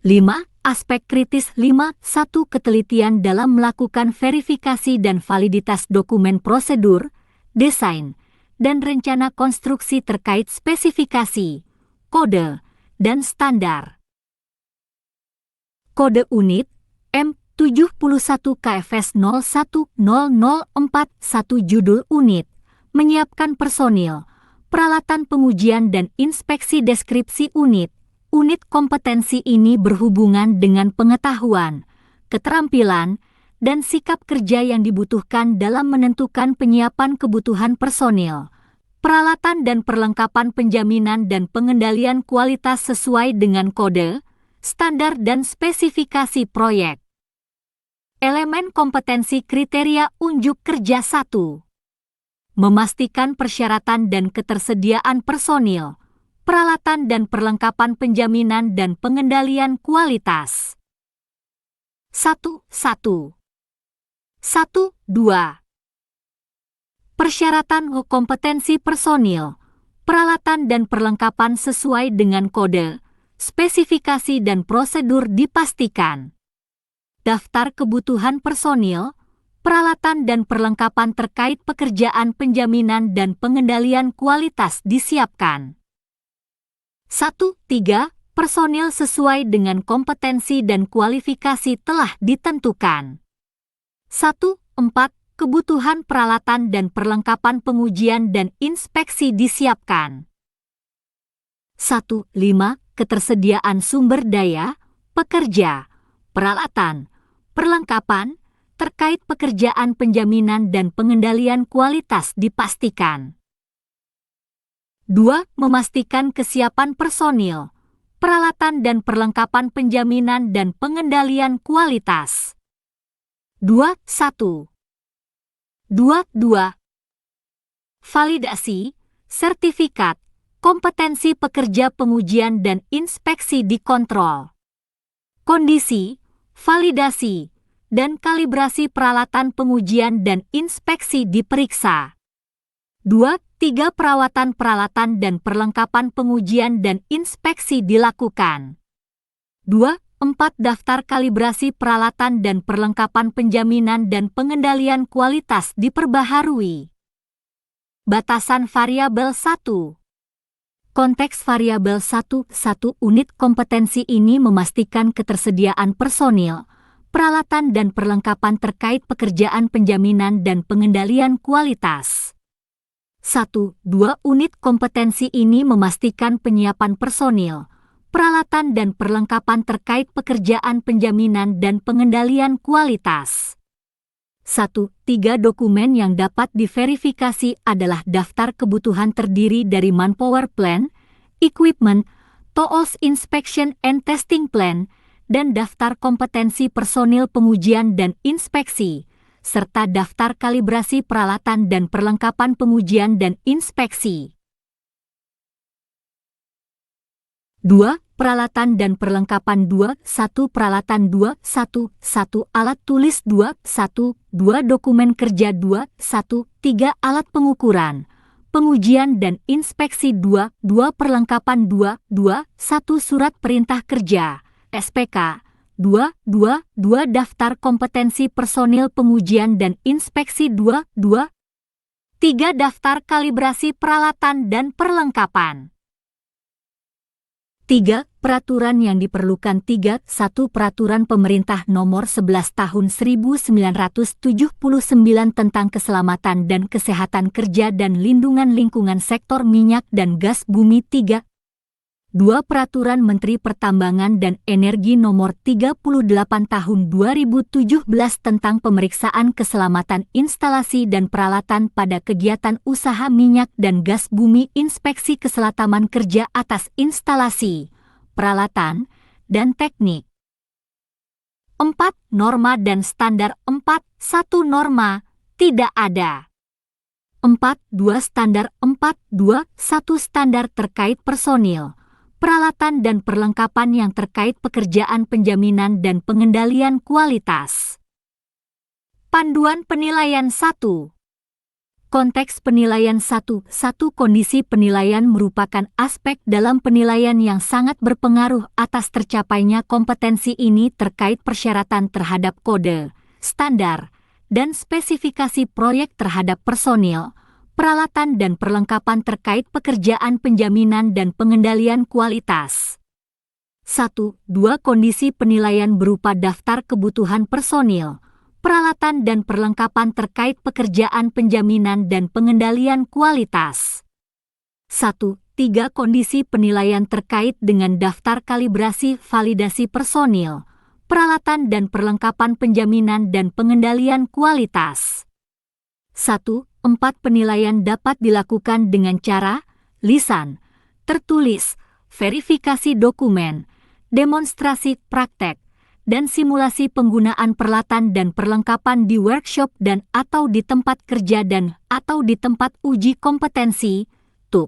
5. Aspek kritis 5. 1. Ketelitian dalam melakukan verifikasi dan validitas dokumen prosedur, desain, dan rencana konstruksi terkait spesifikasi, kode, dan standar. Kode unit M71 KFS 010041 judul unit, menyiapkan personil, peralatan pengujian dan inspeksi deskripsi unit. Unit kompetensi ini berhubungan dengan pengetahuan, keterampilan, dan sikap kerja yang dibutuhkan dalam menentukan penyiapan kebutuhan personil, peralatan dan perlengkapan penjaminan dan pengendalian kualitas sesuai dengan kode, standar dan spesifikasi proyek. Elemen kompetensi kriteria unjuk kerja 1. Memastikan persyaratan dan ketersediaan personil, peralatan dan perlengkapan penjaminan dan pengendalian kualitas. 1. 2. Persyaratan kompetensi personil, peralatan dan perlengkapan sesuai dengan kode, spesifikasi dan prosedur dipastikan. Daftar kebutuhan personil, peralatan dan perlengkapan terkait pekerjaan penjaminan dan pengendalian kualitas disiapkan. 1. 3. Personil sesuai dengan kompetensi dan kualifikasi telah ditentukan. 1. 4. Kebutuhan peralatan dan perlengkapan pengujian dan inspeksi disiapkan. 1. 5. Ketersediaan sumber daya, pekerja, peralatan, perlengkapan, terkait pekerjaan penjaminan dan pengendalian kualitas dipastikan. 2. Memastikan kesiapan personil, peralatan dan perlengkapan penjaminan dan pengendalian kualitas. 2. Validasi, sertifikat, kompetensi pekerja pengujian dan inspeksi dikontrol. Kondisi, validasi, dan kalibrasi peralatan pengujian dan inspeksi diperiksa. 2. 3. Perawatan peralatan dan perlengkapan pengujian dan inspeksi dilakukan. 2. 4. Daftar kalibrasi peralatan dan perlengkapan penjaminan dan pengendalian kualitas diperbaharui. Batasan variabel 1. Konteks variabel 1. Unit kompetensi ini memastikan ketersediaan personil, peralatan dan perlengkapan terkait pekerjaan penjaminan dan pengendalian kualitas. 1. 2. Unit kompetensi ini memastikan penyiapan personil, peralatan dan perlengkapan terkait pekerjaan penjaminan dan pengendalian kualitas. 1. 3. Dokumen yang dapat diverifikasi adalah daftar kebutuhan terdiri dari Manpower Plan, Equipment, Tools Inspection and Testing Plan, dan daftar kompetensi personil pengujian dan inspeksi, serta daftar kalibrasi peralatan dan perlengkapan pengujian dan inspeksi. 2. Peralatan dan perlengkapan 2. 1. Peralatan 2. 1. Alat tulis 2. 1. 2. Dokumen kerja 2. 1. 3. Alat pengukuran, pengujian dan inspeksi 2. 2. Perlengkapan 2. 1. Surat perintah kerja, SPK, 2 Daftar kompetensi personil pengujian dan inspeksi 3 Daftar kalibrasi peralatan dan perlengkapan. 3. Peraturan yang diperlukan 1. Peraturan Pemerintah Nomor 11 Tahun 1979 tentang Keselamatan dan Kesehatan Kerja dan Lindungan Lingkungan Sektor Minyak dan Gas Bumi 3. 2. Peraturan Menteri Pertambangan dan Energi Nomor 38 Tahun 2017 tentang pemeriksaan keselamatan instalasi dan peralatan pada kegiatan usaha minyak dan gas bumi, inspeksi keselamatan kerja atas instalasi, peralatan, dan teknik. 4. Norma dan standar 4. 1. Norma, tidak ada. 4. 2. Standar 4. 2. 1. Standar terkait personil, peralatan dan perlengkapan yang terkait pekerjaan penjaminan dan pengendalian kualitas. Panduan penilaian 1. Konteks penilaian 1. Kondisi penilaian merupakan aspek dalam penilaian yang sangat berpengaruh atas tercapainya kompetensi ini terkait persyaratan terhadap kode, standar, dan spesifikasi proyek terhadap personil, peralatan dan perlengkapan terkait pekerjaan penjaminan dan pengendalian kualitas. 1. 2. Kondisi penilaian berupa daftar kebutuhan personil, peralatan dan perlengkapan terkait pekerjaan penjaminan dan pengendalian kualitas. 1. 3. Kondisi penilaian terkait dengan daftar kalibrasi validasi personil, peralatan dan perlengkapan penjaminan dan pengendalian kualitas. 1. 4. Penilaian dapat dilakukan dengan cara lisan, tertulis, verifikasi dokumen, demonstrasi praktek, dan simulasi penggunaan peralatan dan perlengkapan di workshop dan atau di tempat kerja dan atau di tempat uji kompetensi, TUK.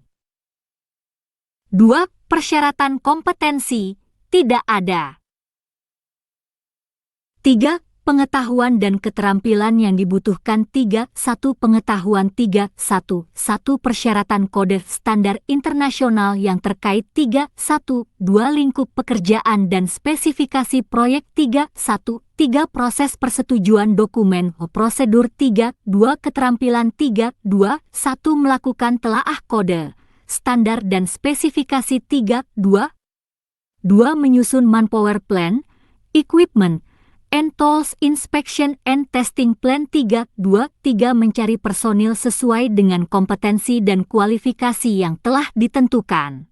2. Persyaratan kompetensi, tidak ada. 3. Pengetahuan dan keterampilan yang dibutuhkan 3. 1. Pengetahuan 3. 1. Persyaratan kode standar internasional yang terkait 3. 1. 2. Lingkup pekerjaan dan spesifikasi proyek 3. 1. 3. Proses persetujuan dokumen prosedur 3. 2. Keterampilan 3. 2. 1. Melakukan telaah kode, standar dan spesifikasi 3. 2. 2. Menyusun manpower plan, equipment, and tools inspection and testing plan 3. 2. 3. Mencari personil sesuai dengan kompetensi dan kualifikasi yang telah ditentukan.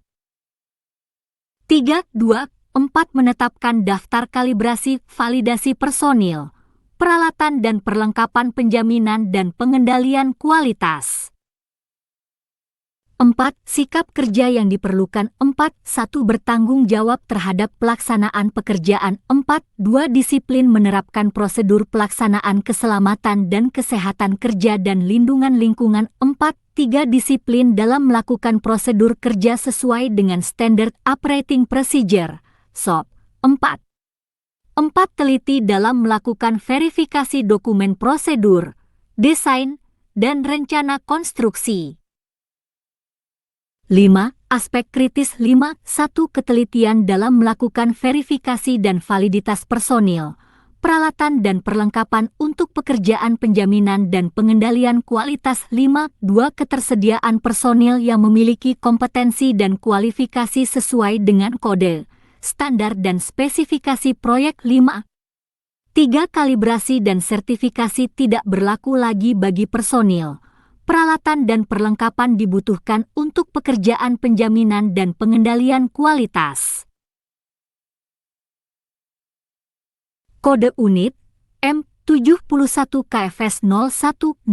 3. 2. 4. Menetapkan daftar kalibrasi validasi personil, peralatan dan perlengkapan penjaminan dan pengendalian kualitas. 4. Sikap kerja yang diperlukan 4. 1. Bertanggung jawab terhadap pelaksanaan pekerjaan 4. 2. Disiplin menerapkan prosedur pelaksanaan keselamatan dan kesehatan kerja dan lindungan lingkungan 4. 3. Disiplin dalam melakukan prosedur kerja sesuai dengan Standard Operating Procedure, SOP 4. 4. Teliti dalam melakukan verifikasi dokumen prosedur, desain, dan rencana konstruksi. 5. Aspek kritis 5. 1. Ketelitian dalam melakukan verifikasi dan validitas personil, peralatan dan perlengkapan untuk pekerjaan penjaminan dan pengendalian kualitas 5. 2. Ketersediaan personil yang memiliki kompetensi dan kualifikasi sesuai dengan kode, standar dan spesifikasi proyek 5. 3. Kalibrasi dan sertifikasi tidak berlaku lagi bagi personil, peralatan dan perlengkapan dibutuhkan untuk pekerjaan penjaminan dan pengendalian kualitas. Kode unit M71 KFS 010051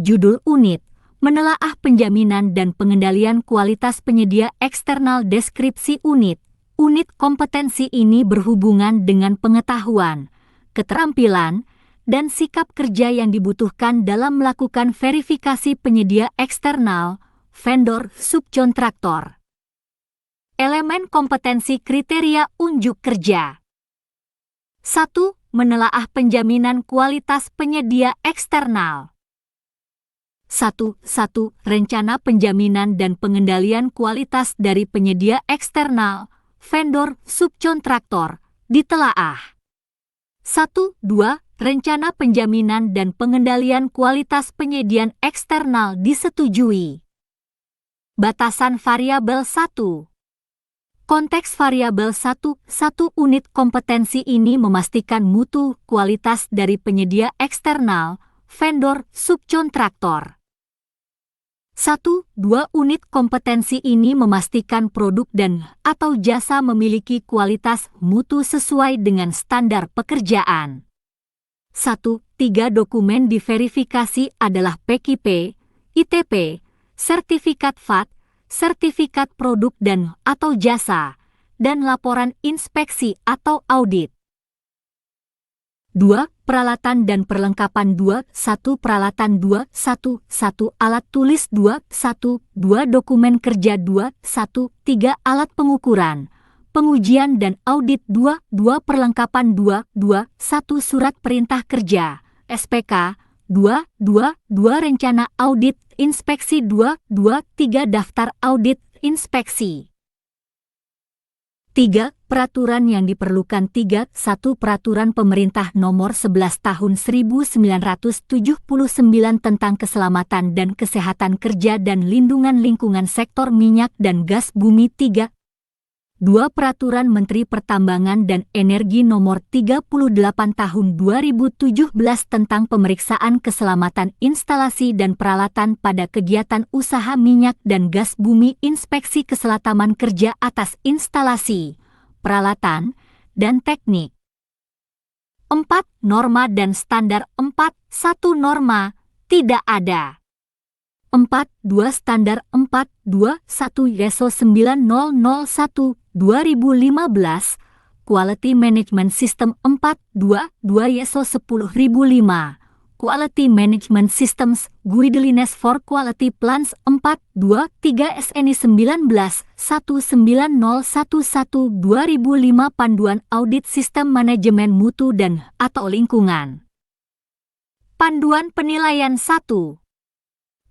judul unit, menelaah penjaminan dan pengendalian kualitas penyedia eksternal. Deskripsi unit. Unit kompetensi ini berhubungan dengan pengetahuan, keterampilan, dan sikap kerja yang dibutuhkan dalam melakukan verifikasi penyedia eksternal, vendor, subkontraktor. Elemen kompetensi kriteria unjuk kerja. 1. Menelaah penjaminan kualitas penyedia eksternal. 1. Rencana penjaminan dan pengendalian kualitas dari penyedia eksternal, vendor, subkontraktor, ditelaah. 1-2. Rencana penjaminan dan pengendalian kualitas penyediaan eksternal disetujui. Batasan variabel 1. Konteks variabel 1. Satu unit kompetensi ini memastikan mutu kualitas dari penyedia eksternal, vendor, subkontraktor. 1-2 unit kompetensi ini memastikan produk dan atau jasa memiliki kualitas mutu sesuai dengan standar pekerjaan. 1-3 dokumen diverifikasi adalah PKP, ITP, sertifikat VAT, sertifikat produk dan atau jasa, dan laporan inspeksi atau audit. 2. Peralatan dan perlengkapan 2. 1. Peralatan 2. 1. 1. Alat tulis 2. 1. 2. Dokumen kerja 2. 1. 3. Alat pengukuran, pengujian dan audit 2. 2. Perlengkapan 2. 2. 1. Surat perintah kerja, SPK 2. 2. 2. Rencana audit, inspeksi 2. 2. 3. Daftar audit, inspeksi. 3. Peraturan yang diperlukan 3. 1. Peraturan Pemerintah Nomor 11 Tahun 1979 tentang Keselamatan dan Kesehatan Kerja dan Lindungan Lingkungan Sektor Minyak dan Gas Bumi 3. 2. Peraturan Menteri Pertambangan dan Energi Nomor 38 Tahun 2017 tentang Pemeriksaan Keselamatan Instalasi dan Peralatan pada Kegiatan Usaha Minyak dan Gas Bumi, Inspeksi Keselamatan Kerja atas instalasi, peralatan, dan teknik. 4. Norma dan standar 4. 1. Norma, tidak ada. 4. 2. Standar 4. 2. 1. ISO 9001 2015, Quality Management System 4. 2. 2. ISO 10005, Quality Management Systems, Guidelines for Quality Plants 4. 2. 3. SNI 19-19011 2005 Panduan Audit Sistem Manajemen Mutu dan atau Lingkungan. Panduan Penilaian 1.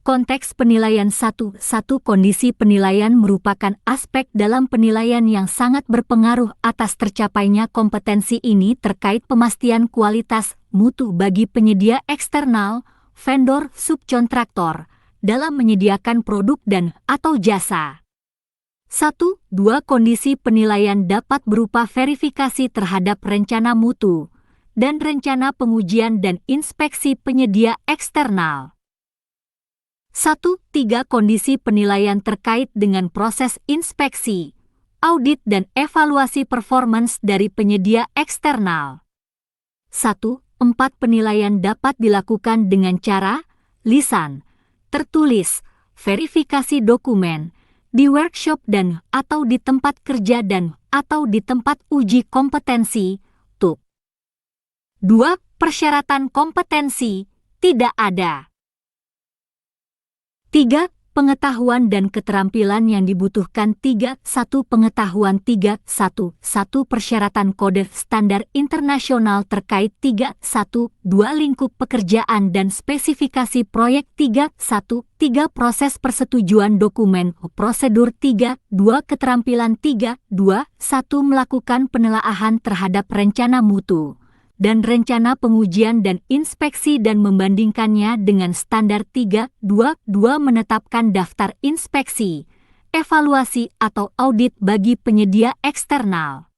Konteks penilaian 1. 1. Kondisi penilaian merupakan aspek dalam penilaian yang sangat berpengaruh atas tercapainya kompetensi ini terkait pemastian kualitas mutu bagi penyedia eksternal, vendor, subkontraktor, dalam menyediakan produk dan atau jasa. 1. 2. Kondisi penilaian dapat berupa verifikasi terhadap rencana mutu dan rencana pengujian dan inspeksi penyedia eksternal. 1. 3. Kondisi penilaian terkait dengan proses inspeksi, audit dan evaluasi performance dari penyedia eksternal. 1. 4. Penilaian dapat dilakukan dengan cara lisan, tertulis, verifikasi dokumen, di workshop dan atau di tempat kerja dan atau di tempat uji kompetensi, TUK. 2. Persyaratan kompetensi, tidak ada. 3. Pengetahuan dan keterampilan yang dibutuhkan 3. 1. Pengetahuan 3. 1. 1. Persyaratan kode standar internasional terkait 3. 1. 2. Lingkup pekerjaan dan spesifikasi proyek 3. 1. 3. Proses persetujuan dokumen prosedur 3. 2. Keterampilan 3. 2. 1. Melakukan penelaahan terhadap rencana mutu dan rencana pengujian dan inspeksi dan membandingkannya dengan standar 3. 2. 2. Menetapkan daftar inspeksi, evaluasi atau audit bagi penyedia eksternal.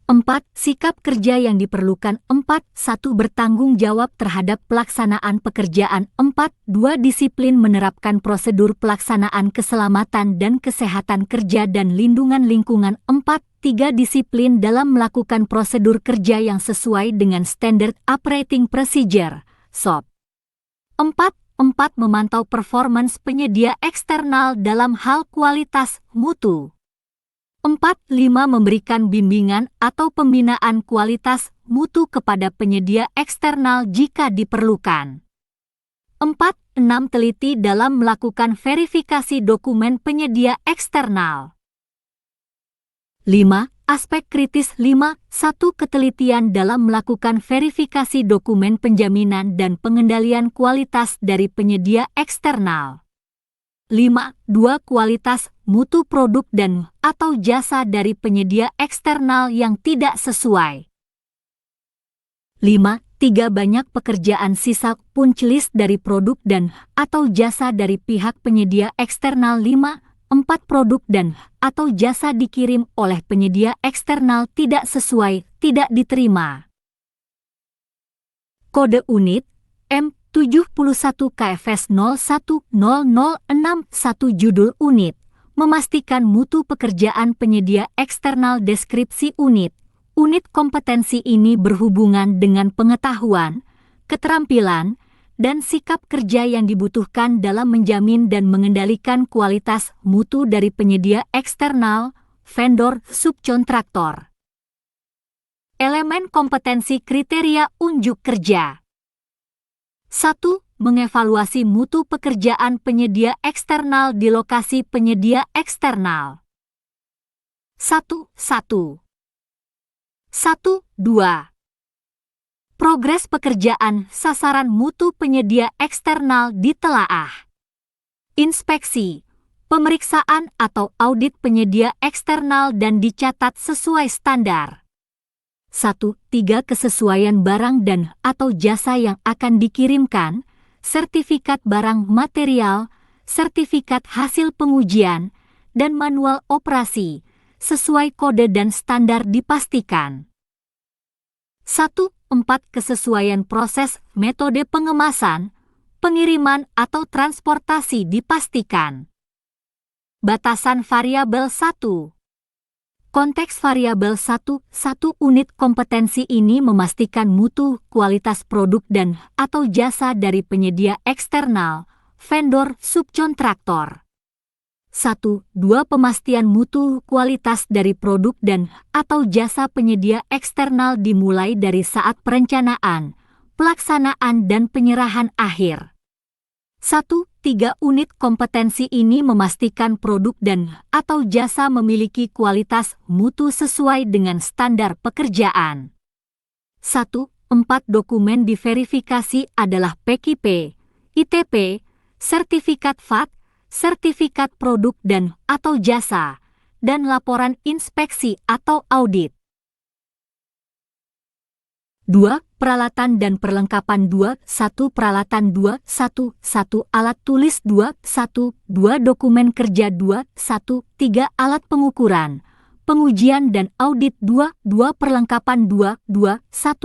4. Sikap kerja yang diperlukan 4. 1. Bertanggung jawab terhadap pelaksanaan pekerjaan 4. 2. Disiplin menerapkan prosedur pelaksanaan keselamatan dan kesehatan kerja dan lindungan lingkungan 4. 3. Disiplin dalam melakukan prosedur kerja yang sesuai dengan Standard Operating Procedure, SOP. 4. 4. Memantau performance penyedia eksternal dalam hal kualitas mutu. 4. 5. Memberikan bimbingan atau pembinaan kualitas mutu kepada penyedia eksternal jika diperlukan. 4. 6. Teliti dalam melakukan verifikasi dokumen penyedia eksternal. 5. Aspek kritis 5. 1. Ketelitian dalam melakukan verifikasi dokumen penjaminan dan pengendalian kualitas dari penyedia eksternal. 5.2 Kualitas mutu produk dan atau jasa dari penyedia eksternal yang tidak sesuai. 5.3 Banyak pekerjaan sisa punch list dari produk dan atau jasa dari pihak penyedia eksternal. 5.4 Produk dan atau jasa dikirim oleh penyedia eksternal tidak sesuai, tidak diterima. Kode unit M71 KFS 010061 Judul unit memastikan mutu pekerjaan penyedia eksternal. Deskripsi unit. Unit kompetensi ini berhubungan dengan pengetahuan, keterampilan, dan sikap kerja yang dibutuhkan dalam menjamin dan mengendalikan kualitas mutu dari penyedia eksternal, vendor, subkontraktor. Elemen kompetensi kriteria unjuk kerja. 1. Mengevaluasi mutu pekerjaan penyedia eksternal di lokasi penyedia eksternal. 1.2 Progres pekerjaan sasaran mutu penyedia eksternal ditelaah. Inspeksi, pemeriksaan atau audit penyedia eksternal dan dicatat sesuai standar. 1.3 Kesesuaian barang dan atau jasa yang akan dikirimkan, sertifikat barang material, sertifikat hasil pengujian, dan manual operasi, sesuai kode dan standar dipastikan. 1.4 Kesesuaian proses, metode pengemasan, pengiriman atau transportasi dipastikan. Batasan variabel 1. Konteks variabel 1. Unit kompetensi ini memastikan mutu, kualitas produk dan atau jasa dari penyedia eksternal, vendor, subkontraktor. 1.2 Pemastian mutu, kualitas dari produk dan atau jasa penyedia eksternal dimulai dari saat perencanaan, pelaksanaan dan penyerahan akhir. 1.3 Unit kompetensi ini memastikan produk dan atau jasa memiliki kualitas mutu sesuai dengan standar pekerjaan. 1.4 Dokumen diverifikasi adalah PKP, ITP, sertifikat VAT, sertifikat produk dan atau jasa, dan laporan inspeksi atau audit. 2. Peralatan dan perlengkapan. 2.1 Peralatan. 2.1 Alat tulis. 2.1 Dokumen kerja. 2.1 Alat pengukuran, pengujian dan audit. 2.2 Perlengkapan. 2.1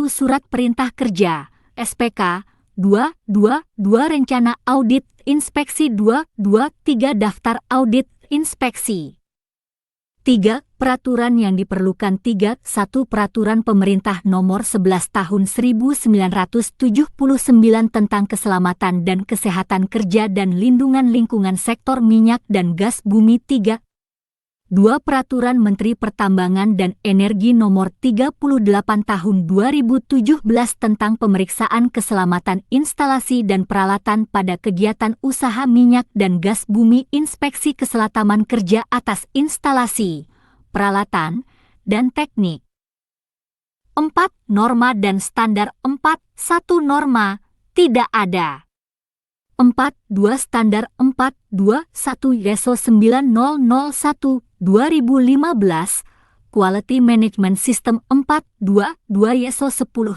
Surat perintah kerja, SPK. 2.2 Rencana audit, inspeksi. 2.3 Daftar audit, inspeksi. 3. Peraturan yang diperlukan. 3.1 Peraturan Pemerintah Nomor 11 Tahun 1979 tentang Keselamatan dan Kesehatan Kerja dan Lindungan Lingkungan Sektor Minyak dan Gas Bumi. 3. 2. Peraturan Menteri Pertambangan dan Energi Nomor 38 Tahun 2017 tentang Pemeriksaan Keselamatan Instalasi dan Peralatan pada Kegiatan Usaha Minyak dan Gas Bumi, Inspeksi Keselamatan Kerja atas instalasi, peralatan, dan teknik. 4. Norma dan standar. 4.1 Norma, tidak ada. 4.2 Standar. 4.2.1 ISO 9001 2015 Quality Management System. 4.2.2 ISO 10005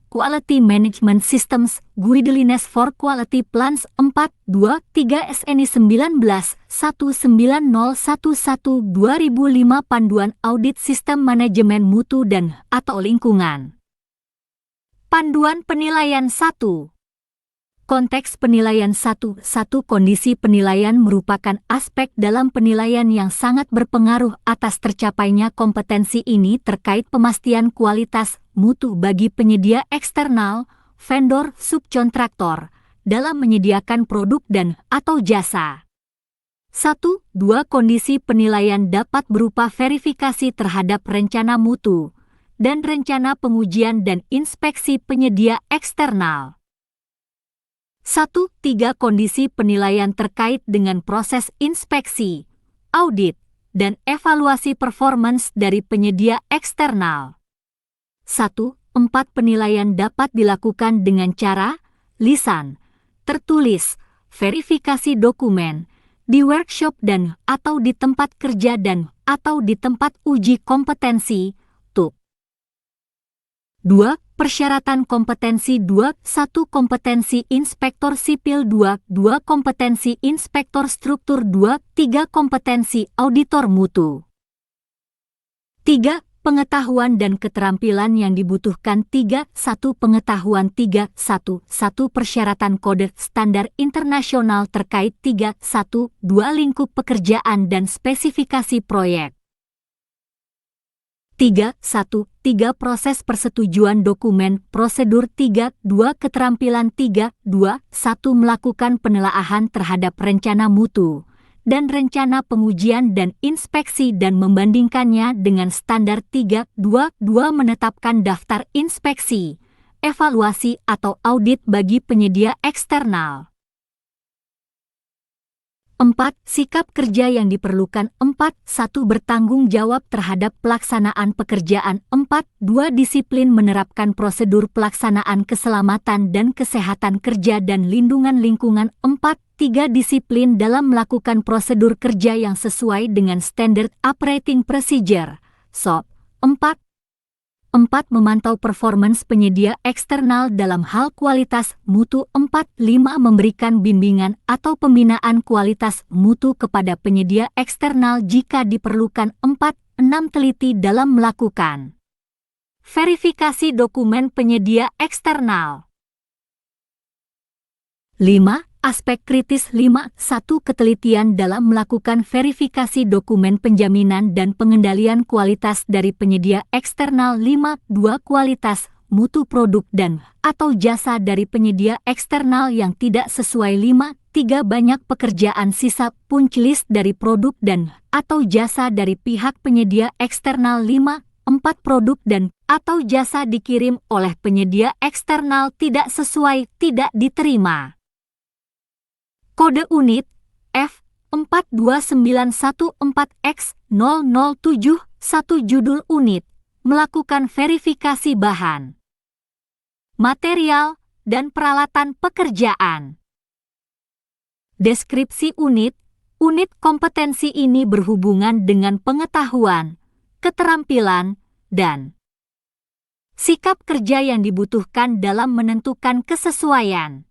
Quality Management Systems Guidelines for Quality Plans. 4.2.3 SNI 19.19011 2005 Panduan Audit Sistem Manajemen Mutu dan atau Lingkungan. Panduan Penilaian 1. Konteks penilaian. 1. Kondisi penilaian merupakan aspek dalam penilaian yang sangat berpengaruh atas tercapainya kompetensi ini terkait pemastian kualitas mutu bagi penyedia eksternal, vendor, subkontraktor, dalam menyediakan produk dan atau jasa. 1. 2. Kondisi penilaian dapat berupa verifikasi terhadap rencana mutu dan rencana pengujian dan inspeksi penyedia eksternal. 1.3 Kondisi penilaian terkait dengan proses inspeksi, audit, dan evaluasi performance dari penyedia eksternal. 1.4 Penilaian dapat dilakukan dengan cara lisan, tertulis, verifikasi dokumen, di workshop dan atau di tempat kerja dan atau di tempat uji kompetensi, TUK. 2. Persyaratan kompetensi 2. 1. Kompetensi inspektor sipil 2. 2. Kompetensi inspektor struktur 2. 3. Kompetensi auditor mutu. 3. Pengetahuan dan keterampilan yang dibutuhkan 3. 1. Pengetahuan 3. 1. 1. Persyaratan kode standar internasional terkait 3. 1. 2. Lingkup pekerjaan dan spesifikasi proyek. 3. 1. 3. Proses persetujuan dokumen prosedur 3. 2. Keterampilan 3. 2. 1. Melakukan penelaahan terhadap rencana mutu dan rencana pengujian dan inspeksi dan membandingkannya dengan standar 3. 2. 2. Menetapkan daftar inspeksi, evaluasi atau audit bagi penyedia eksternal. 4. Sikap kerja yang diperlukan 4. 1. Bertanggung jawab terhadap pelaksanaan pekerjaan 4. 2. Disiplin menerapkan prosedur pelaksanaan keselamatan dan kesehatan kerja dan lindungan lingkungan 4. 3. Disiplin dalam melakukan prosedur kerja yang sesuai dengan Standard Operating Procedure, SOP 4. 4. Memantau performance penyedia eksternal dalam hal kualitas mutu 4. 5. Memberikan bimbingan atau pembinaan kualitas mutu kepada penyedia eksternal jika diperlukan 4. 6. Teliti dalam melakukan verifikasi dokumen penyedia eksternal. 5. Aspek kritis 5. 1. Ketelitian dalam melakukan verifikasi dokumen penjaminan dan pengendalian kualitas dari penyedia eksternal 5. 2. Kualitas mutu produk dan atau jasa dari penyedia eksternal yang tidak sesuai 5. 3. Banyak pekerjaan sisa punch list dari produk dan atau jasa dari pihak penyedia eksternal 5. 4. Produk dan atau jasa dikirim oleh penyedia eksternal tidak sesuai, tidak diterima. Kode unit F42914X007 judul unit, melakukan verifikasi bahan, material, dan peralatan pekerjaan. Deskripsi unit kompetensi ini berhubungan dengan pengetahuan, keterampilan, dan sikap kerja yang dibutuhkan dalam menentukan kesesuaian,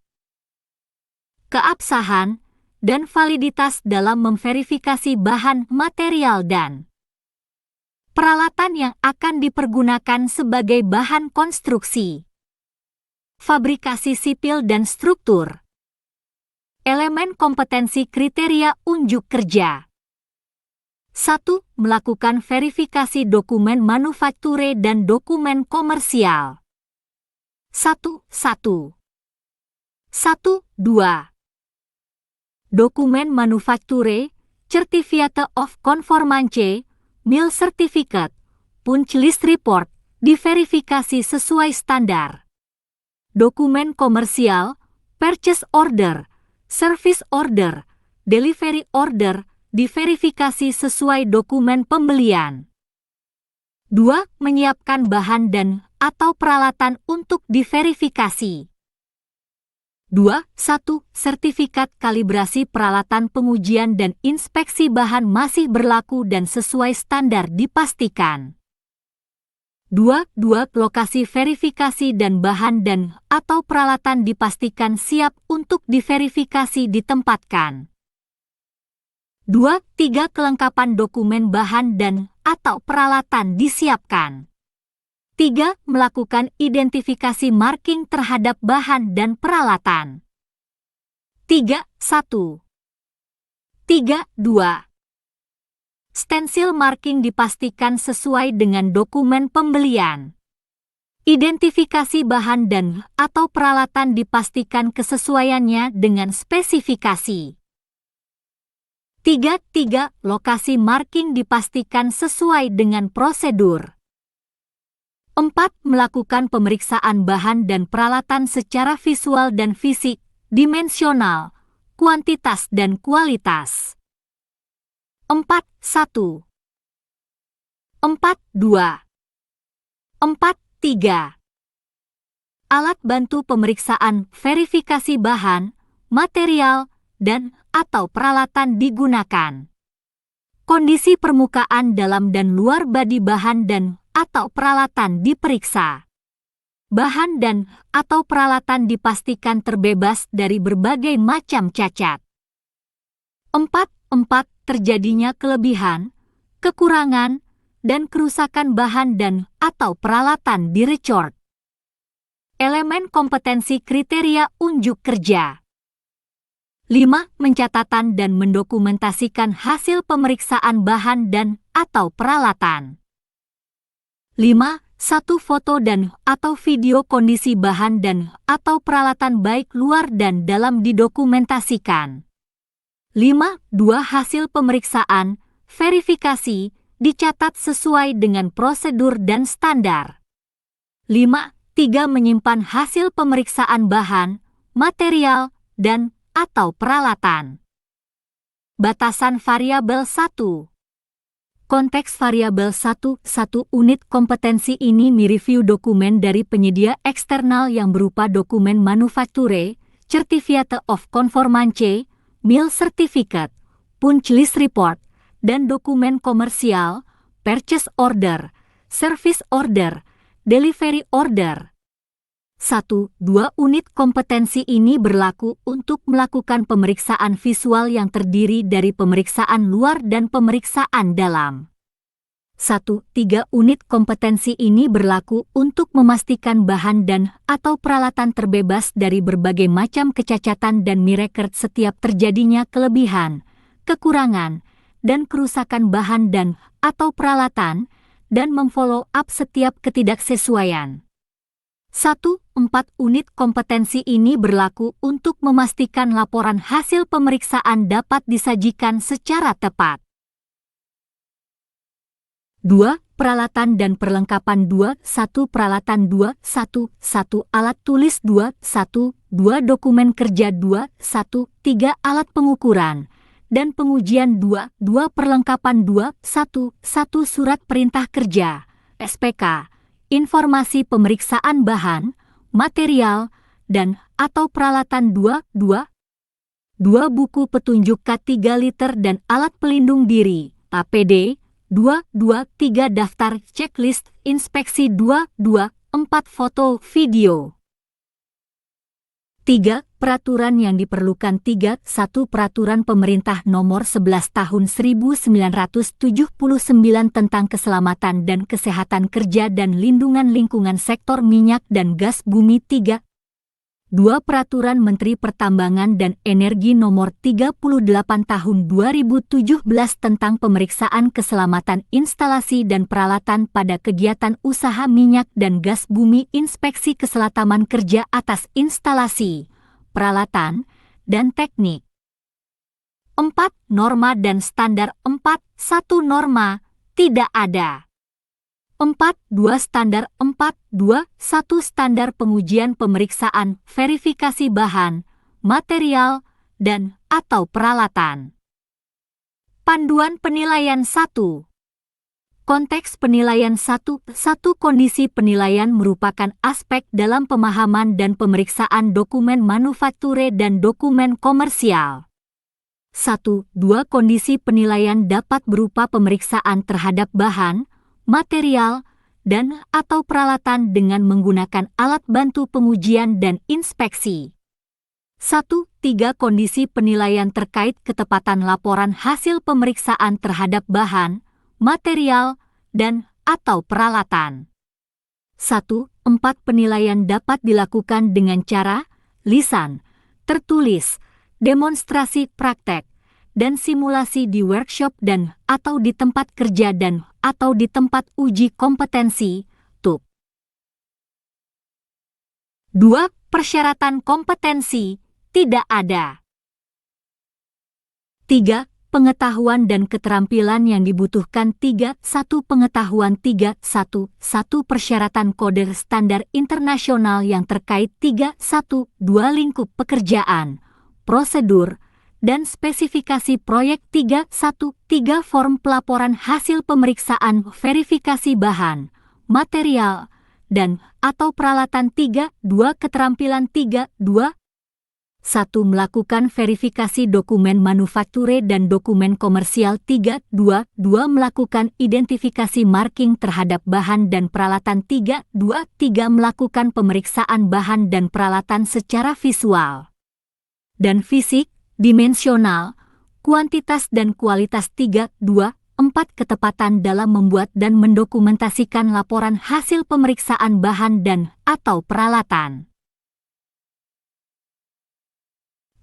keabsahan, dan validitas dalam memverifikasi bahan, material, dan peralatan yang akan dipergunakan sebagai bahan konstruksi, fabrikasi sipil dan struktur. Elemen kompetensi kriteria unjuk kerja. 1. Melakukan verifikasi dokumen manufakture dan dokumen komersial. 1. 2. Dokumen manufakture, Certificate of Conformance, Mill Certificate, Punch List Report, diverifikasi sesuai standar. Dokumen komersial, Purchase Order, Service Order, Delivery Order, diverifikasi sesuai dokumen pembelian. 2. Menyiapkan bahan dan atau peralatan untuk diverifikasi. 2. 1. Sertifikat kalibrasi peralatan pengujian dan inspeksi bahan masih berlaku dan sesuai standar dipastikan. 2. Lokasi verifikasi dan bahan dan atau peralatan dipastikan siap untuk diverifikasi ditempatkan. 2. 3. Kelengkapan dokumen bahan dan atau peralatan disiapkan. 3. Melakukan identifikasi marking terhadap bahan dan peralatan. 3. 1. 3. 2. Stensil marking dipastikan sesuai dengan dokumen pembelian. Identifikasi bahan dan atau peralatan dipastikan kesesuaiannya dengan spesifikasi. 3. Lokasi marking dipastikan sesuai dengan prosedur. 4. Melakukan pemeriksaan bahan dan peralatan secara visual dan fisik, dimensional, kuantitas dan kualitas. 4. 1. 4. 2. 4. 3. Alat bantu pemeriksaan verifikasi bahan, material, dan atau peralatan digunakan. Kondisi permukaan dalam dan luar badi bahan dan atau peralatan diperiksa. Bahan dan atau peralatan dipastikan terbebas dari berbagai macam cacat. 4. Terjadinya kelebihan, kekurangan, dan kerusakan bahan dan atau peralatan di record. Elemen kompetensi kriteria unjuk kerja. 5. Mencatatan dan mendokumentasikan hasil pemeriksaan bahan dan atau peralatan. 5. 1 foto dan atau video kondisi bahan dan atau peralatan baik luar dan dalam didokumentasikan. 5. 2 hasil pemeriksaan, verifikasi, dicatat sesuai dengan prosedur dan standar. 5. 3 menyimpan hasil pemeriksaan bahan, material, dan atau peralatan. Batasan variabel 1. Konteks variabel 1. Unit kompetensi ini mereview dokumen dari penyedia eksternal yang berupa dokumen manufakture, Certificate of Conformance, Meal Certificate, Punch List Report, dan dokumen komersial, Purchase Order, Service Order, Delivery Order. 1. 2 unit kompetensi ini berlaku untuk melakukan pemeriksaan visual yang terdiri dari pemeriksaan luar dan pemeriksaan dalam. 1. 3 unit kompetensi ini berlaku untuk memastikan bahan dan atau peralatan terbebas dari berbagai macam kecacatan dan merecord setiap terjadinya kelebihan, kekurangan, dan kerusakan bahan dan atau peralatan, dan memfollow up setiap ketidaksesuaian. 1. 4 unit kompetensi ini berlaku untuk memastikan laporan hasil pemeriksaan dapat disajikan secara tepat. 2. Peralatan dan perlengkapan 2. 1 peralatan 2. 1 alat tulis 2. 2 dokumen kerja 2. 3 alat pengukuran dan pengujian 2. Perlengkapan 2. 1 surat perintah kerja, SPK, informasi pemeriksaan bahan, material, dan atau peralatan 2 buku petunjuk K3 liter dan alat pelindung diri, APD, 3 daftar checklist inspeksi 4 foto video. 3. Peraturan yang diperlukan 3. 1 Peraturan Pemerintah Nomor 11 Tahun 1979 tentang Keselamatan dan Kesehatan Kerja dan Lindungan Lingkungan Sektor Minyak dan Gas Bumi 3. 2 Peraturan Menteri Pertambangan dan Energi Nomor 38 Tahun 2017 tentang Pemeriksaan Keselamatan Instalasi dan Peralatan pada Kegiatan Usaha Minyak dan Gas Bumi, Inspeksi Keselataman Kerja atas instalasi, peralatan, dan teknik. 4. Norma dan standar 4. 1 norma, tidak ada. 4. 2 standar 4. 1 standar pengujian pemeriksaan verifikasi bahan, material, dan atau peralatan. Panduan penilaian 1. Konteks penilaian 1. Kondisi penilaian merupakan aspek dalam pemahaman dan pemeriksaan dokumen manufakture dan dokumen komersial. 1. 2 kondisi penilaian dapat berupa pemeriksaan terhadap bahan, material, dan atau peralatan dengan menggunakan alat bantu pengujian dan inspeksi. 1. 3 kondisi penilaian terkait ketepatan laporan hasil pemeriksaan terhadap bahan, material, dan atau peralatan. 1. 4 penilaian dapat dilakukan dengan cara lisan, tertulis, demonstrasi praktek, dan simulasi di workshop dan atau di tempat kerja dan atau di tempat uji kompetensi, TUK. 2. Persyaratan kompetensi, tidak ada. 3. Pengetahuan dan keterampilan yang dibutuhkan 3. 1 pengetahuan 3. 1 persyaratan kode standar internasional yang terkait 3. 1 2 lingkup pekerjaan, prosedur, dan spesifikasi proyek 3. 1 3 form pelaporan hasil pemeriksaan verifikasi bahan, material, dan atau peralatan 3. 2 keterampilan 3. 2 1. Melakukan verifikasi dokumen manufaktur dan dokumen komersial. 3. 2. Melakukan identifikasi marking terhadap bahan dan peralatan. 3. 3. Melakukan pemeriksaan bahan dan peralatan secara visual dan fisik, dimensional, kuantitas dan kualitas. 3. 4. Ketepatan dalam membuat dan mendokumentasikan laporan hasil pemeriksaan bahan dan atau peralatan.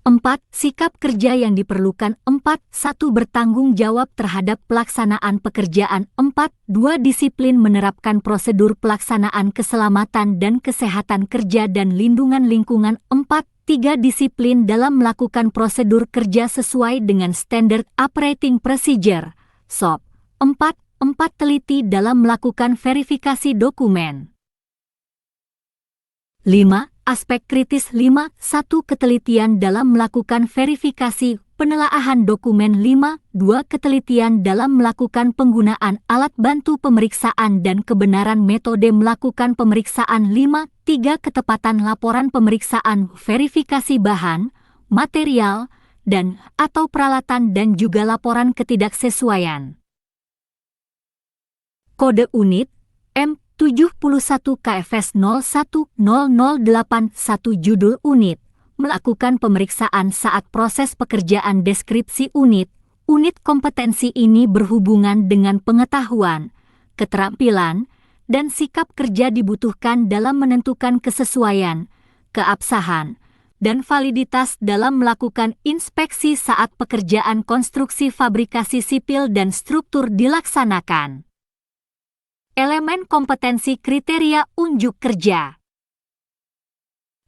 4. Sikap kerja yang diperlukan. 4. 1. Bertanggung jawab terhadap pelaksanaan pekerjaan. 4. 2. Disiplin menerapkan prosedur pelaksanaan keselamatan dan kesehatan kerja dan lindungan lingkungan. 4. 3. Disiplin dalam melakukan prosedur kerja sesuai dengan Standard Operating Procedure (SOP). 4. Teliti dalam melakukan verifikasi dokumen. 5. Aspek kritis. 5. 1. Ketelitian dalam melakukan verifikasi penelaahan dokumen. 5. 2. Ketelitian dalam melakukan penggunaan alat bantu pemeriksaan dan kebenaran metode melakukan pemeriksaan. 5. 3. Ketepatan laporan pemeriksaan verifikasi bahan, material, dan atau peralatan dan juga laporan ketidaksesuaian. Kode unit M71 KFS 010081. Judul unit, melakukan pemeriksaan saat proses pekerjaan. Deskripsi unit. Unit kompetensi ini berhubungan dengan pengetahuan, keterampilan, dan sikap kerja dibutuhkan dalam menentukan kesesuaian, keabsahan, dan validitas dalam melakukan inspeksi saat pekerjaan konstruksi fabrikasi sipil dan struktur dilaksanakan. Elemen kompetensi kriteria unjuk kerja.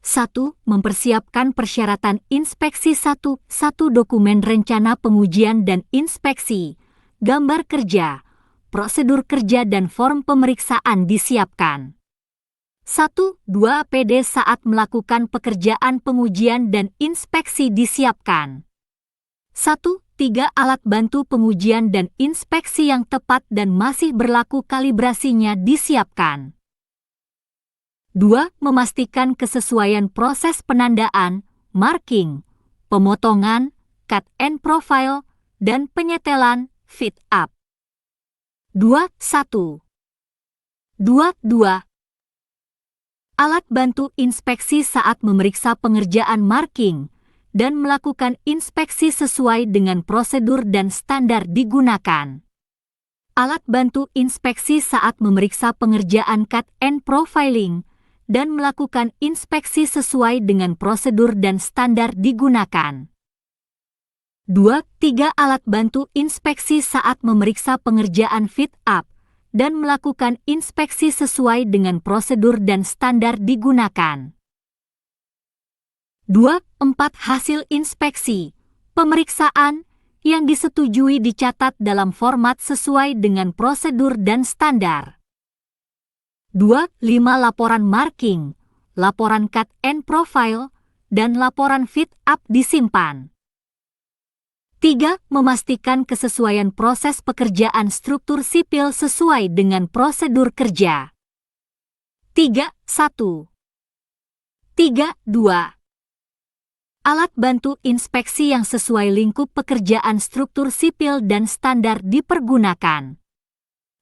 1. Mempersiapkan persyaratan inspeksi. 1. Dokumen rencana pengujian dan inspeksi, gambar kerja, prosedur kerja dan form pemeriksaan disiapkan. 1. 2. APD saat melakukan pekerjaan pengujian dan inspeksi disiapkan. 1. 3. Alat bantu pengujian dan inspeksi yang tepat dan masih berlaku kalibrasinya disiapkan. 2. Memastikan kesesuaian proses penandaan, marking, pemotongan, cut and profile, dan penyetelan, fit up. 2. 1. 2. Alat bantu inspeksi saat memeriksa pengerjaan marking dan melakukan inspeksi sesuai dengan prosedur dan standar digunakan. Alat bantu inspeksi saat memeriksa pengerjaan cut and profiling dan melakukan inspeksi sesuai dengan prosedur dan standar digunakan. 2. 3. Alat bantu inspeksi saat memeriksa pengerjaan fit up dan melakukan inspeksi sesuai dengan prosedur dan standar digunakan. 2. 4. Hasil inspeksi, pemeriksaan, yang disetujui dicatat dalam format sesuai dengan prosedur dan standar. 2. 5. Laporan marking, laporan cut and profile, dan laporan fit up disimpan. 3. Memastikan kesesuaian proses pekerjaan struktur sipil sesuai dengan prosedur kerja. 3. 1. 3. 2. Alat bantu inspeksi yang sesuai lingkup pekerjaan struktur sipil dan standar dipergunakan.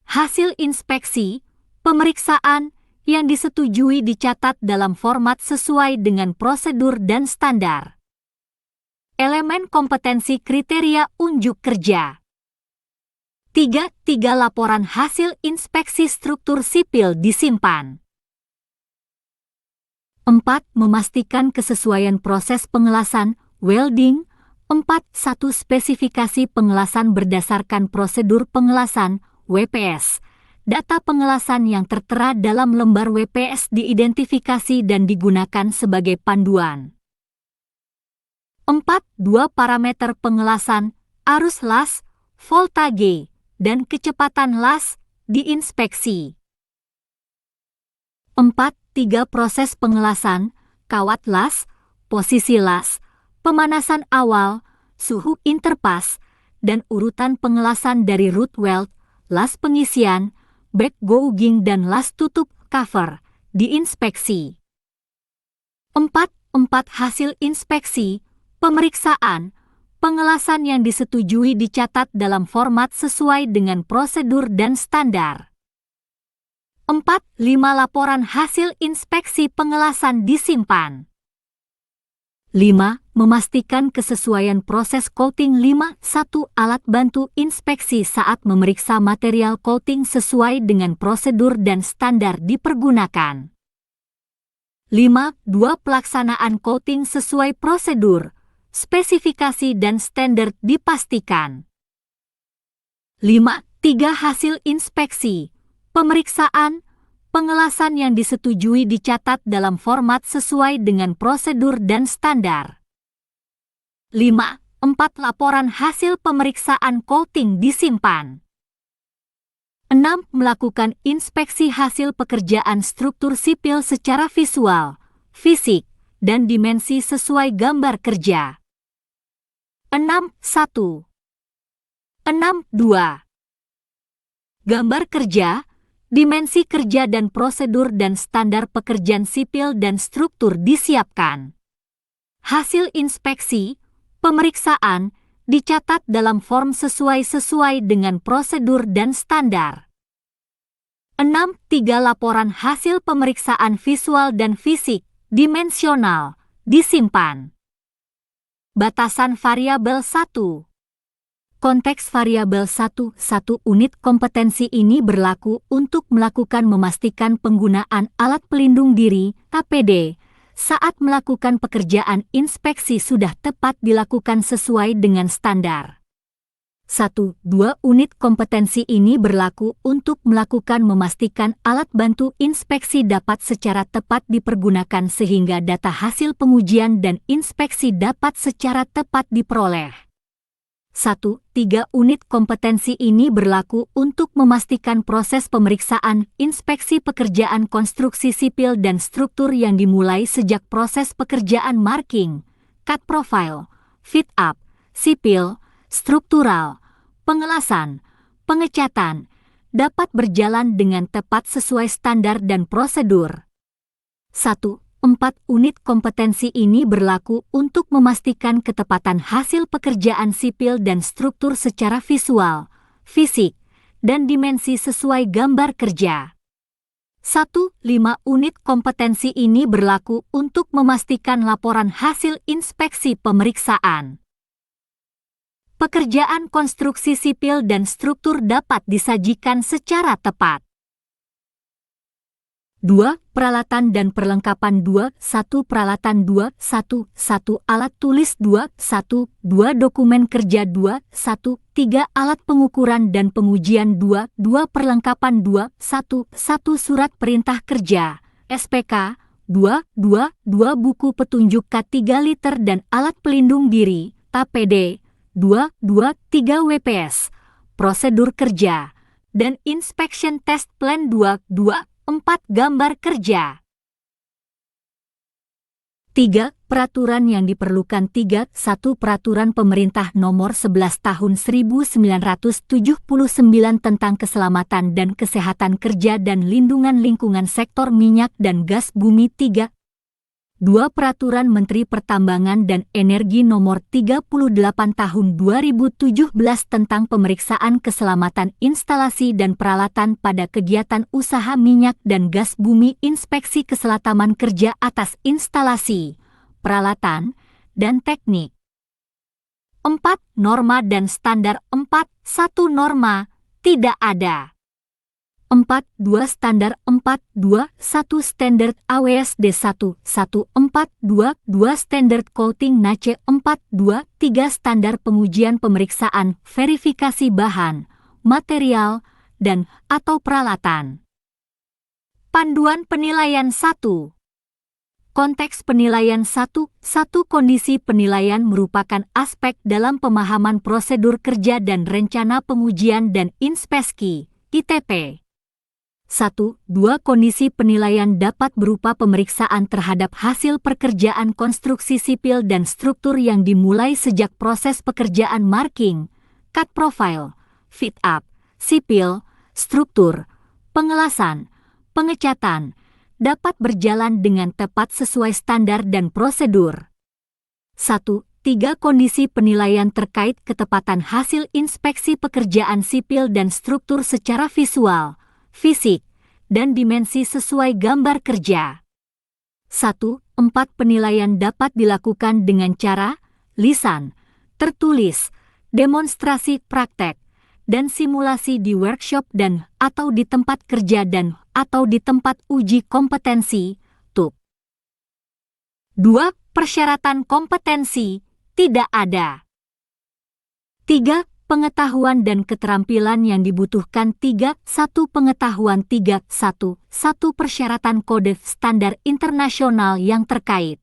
Hasil inspeksi, pemeriksaan, yang disetujui dicatat dalam format sesuai dengan prosedur dan standar. Elemen kompetensi kriteria unjuk kerja. 3. Laporan hasil inspeksi struktur sipil disimpan. 4. Memastikan kesesuaian proses pengelasan, welding. 4. 1. Spesifikasi pengelasan berdasarkan prosedur pengelasan, WPS. Data pengelasan yang tertera dalam lembar WPS diidentifikasi dan digunakan sebagai panduan. 4. 2. Parameter pengelasan, arus las, voltage, dan kecepatan las, diinspeksi. 4. 3. Proses pengelasan, kawat las, posisi las, pemanasan awal, suhu interpas, dan urutan pengelasan dari root weld, las pengisian, back gouging dan las tutup cover, diinspeksi. 4. 4. Hasil inspeksi, pemeriksaan, pengelasan yang disetujui dicatat dalam format sesuai dengan prosedur dan standar. 4. 5. Laporan hasil inspeksi pengelasan disimpan. 5. Memastikan kesesuaian proses coating. 5. 1. Alat bantu inspeksi saat memeriksa material coating sesuai dengan prosedur dan standar dipergunakan. 5. 2. Pelaksanaan coating sesuai prosedur, spesifikasi dan standar dipastikan. 5. 3. Hasil inspeksi, pemeriksaan, pengelasan yang disetujui dicatat dalam format sesuai dengan prosedur dan standar. 5. 4. Laporan hasil pemeriksaan coating disimpan. 6. Melakukan inspeksi hasil pekerjaan struktur sipil secara visual, fisik, dan dimensi sesuai gambar kerja. 6. 1. 6. 2. Gambar kerja, dimensi kerja dan prosedur dan standar pekerjaan sipil dan struktur disiapkan. Hasil inspeksi, pemeriksaan, dicatat dalam form sesuai dengan prosedur dan standar. 6. 3. Laporan hasil pemeriksaan visual dan fisik, dimensional, disimpan. Batasan variabel 1. Konteks variabel 1. 1 unit kompetensi ini berlaku untuk memastikan penggunaan alat pelindung diri (APD) saat melakukan pekerjaan inspeksi sudah tepat dilakukan sesuai dengan standar. 1. 2 unit kompetensi ini berlaku untuk memastikan alat bantu inspeksi dapat secara tepat dipergunakan sehingga data hasil pengujian dan inspeksi dapat secara tepat diperoleh. 1. 3 unit kompetensi ini berlaku untuk memastikan proses pemeriksaan inspeksi pekerjaan konstruksi sipil dan struktur yang dimulai sejak proses pekerjaan marking, cut profile, fit up, sipil, struktural, pengelasan, pengecatan, dapat berjalan dengan tepat sesuai standar dan prosedur. 1. 4 unit kompetensi ini berlaku untuk memastikan ketepatan hasil pekerjaan sipil dan struktur secara visual, fisik, dan dimensi sesuai gambar kerja. 1. 5 unit kompetensi ini berlaku untuk memastikan laporan hasil inspeksi pemeriksaan pekerjaan konstruksi sipil dan struktur dapat disajikan secara tepat. 2. Peralatan dan perlengkapan 2. 1. Peralatan 2. 1. 1. Alat tulis 2. 1. 2. Dokumen kerja 2. 1. 3. Alat pengukuran dan pengujian 2. 2. Perlengkapan 2. 1. 1. Surat perintah kerja, SPK 2. 2. 2. Buku petunjuk K3 liter dan alat pelindung diri, APD 2. 2. 3. WPS, prosedur kerja, dan inspection test plan 2. 2. 4. Gambar kerja. 3. Peraturan yang diperlukan 3. 1. Peraturan Pemerintah Nomor 11 Tahun 1979 tentang Keselamatan dan Kesehatan Kerja dan Lindungan Lingkungan Sektor Minyak dan Gas Bumi 3. 2. Peraturan Menteri Pertambangan dan Energi Nomor 38 Tahun 2017 tentang pemeriksaan keselamatan instalasi dan peralatan pada kegiatan usaha minyak dan gas bumi, inspeksi keselamatan kerja atas instalasi, peralatan, dan teknik. 4. Norma dan standar 4. 1. Norma, tidak ada. 4. 2. Standar 4. 2. 1. Standard AWSD 1. 1. 4. 2. 2. Standard Coating NACE 4. 2. 3. Standar pengujian pemeriksaan verifikasi bahan, material, dan atau peralatan. Panduan penilaian 1. Konteks penilaian 1. 1. Kondisi penilaian merupakan aspek dalam pemahaman prosedur kerja dan rencana pengujian dan inspeksi, ITP. 1. 2. Kondisi penilaian dapat berupa pemeriksaan terhadap hasil pekerjaan konstruksi sipil dan struktur yang dimulai sejak proses pekerjaan marking, cut profile, fit up, sipil, struktur, pengelasan, pengecatan, dapat berjalan dengan tepat sesuai standar dan prosedur. 1. 3 kondisi penilaian terkait ketepatan hasil inspeksi pekerjaan sipil dan struktur secara visual, fisik, dan dimensi sesuai gambar kerja. 1. 4 penilaian dapat dilakukan dengan cara lisan, tertulis, demonstrasi praktek, dan simulasi di workshop dan atau di tempat kerja dan atau di tempat uji kompetensi, TUK. 2. Persyaratan kompetensi tidak ada. 3. Pengetahuan dan keterampilan yang dibutuhkan 3. 1. Pengetahuan 3. 1. 1. Persyaratan kode standar internasional yang terkait.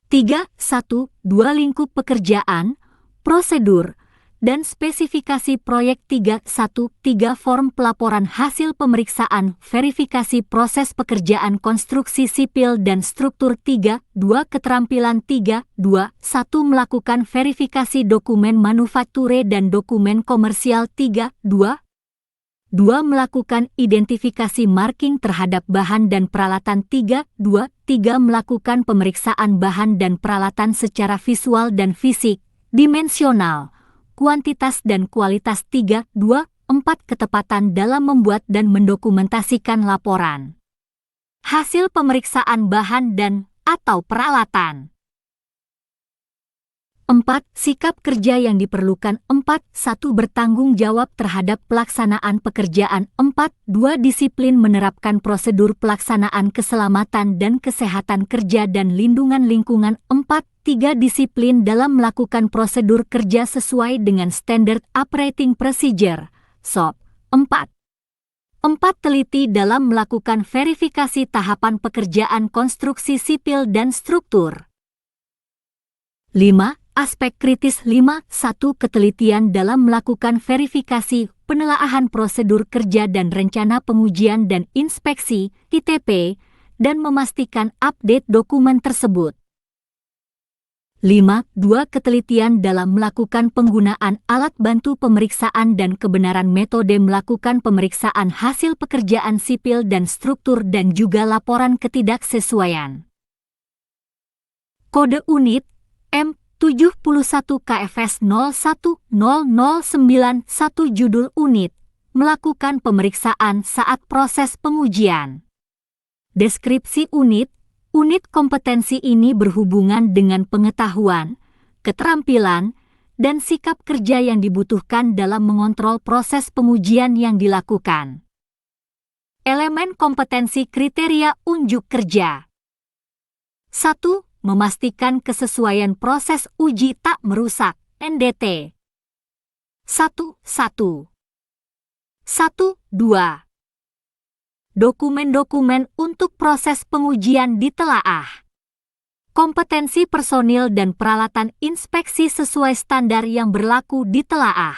3. 1. 2 lingkup pekerjaan, prosedur, dan spesifikasi proyek 3. 1. 3 form pelaporan hasil pemeriksaan verifikasi proses pekerjaan konstruksi sipil dan struktur 3. 2 keterampilan 3. 2. 1 melakukan verifikasi dokumen manufakture dan dokumen komersial 3. 2. 2 melakukan identifikasi marking terhadap bahan dan peralatan 3. 2. 3 melakukan pemeriksaan bahan dan peralatan secara visual dan fisik, dimensional, kuantitas dan kualitas 3. 2. 4 ketepatan dalam membuat dan mendokumentasikan laporan hasil pemeriksaan bahan dan atau peralatan. 4. Sikap kerja yang diperlukan 4. 1. Bertanggung jawab terhadap pelaksanaan pekerjaan 4. 2. Disiplin menerapkan prosedur pelaksanaan keselamatan dan kesehatan kerja dan lindungan lingkungan 4. 3. Disiplin dalam melakukan prosedur kerja sesuai dengan Standard Operating Procedure, SOP 4. 4. Teliti dalam melakukan verifikasi tahapan pekerjaan konstruksi sipil dan struktur. 5. Aspek kritis 5. 1. Ketelitian dalam melakukan verifikasi, penelaahan prosedur kerja dan rencana pengujian dan inspeksi, ITP, dan memastikan update dokumen tersebut. 5. 2. Ketelitian dalam melakukan penggunaan alat bantu pemeriksaan dan kebenaran metode melakukan pemeriksaan hasil pekerjaan sipil dan struktur dan juga laporan ketidaksesuaian. Kode unit M71 KFS 010091 judul unit, melakukan pemeriksaan saat proses pengujian. Deskripsi unit. Unit kompetensi ini berhubungan dengan pengetahuan, keterampilan, dan sikap kerja yang dibutuhkan dalam mengontrol proses pengujian yang dilakukan. Elemen kompetensi kriteria unjuk kerja. 1. Memastikan kesesuaian proses uji tak merusak, NDT. 1. 2. Dokumen-dokumen untuk proses pengujian ditelaah. Kompetensi personil dan peralatan inspeksi sesuai standar yang berlaku ditelaah.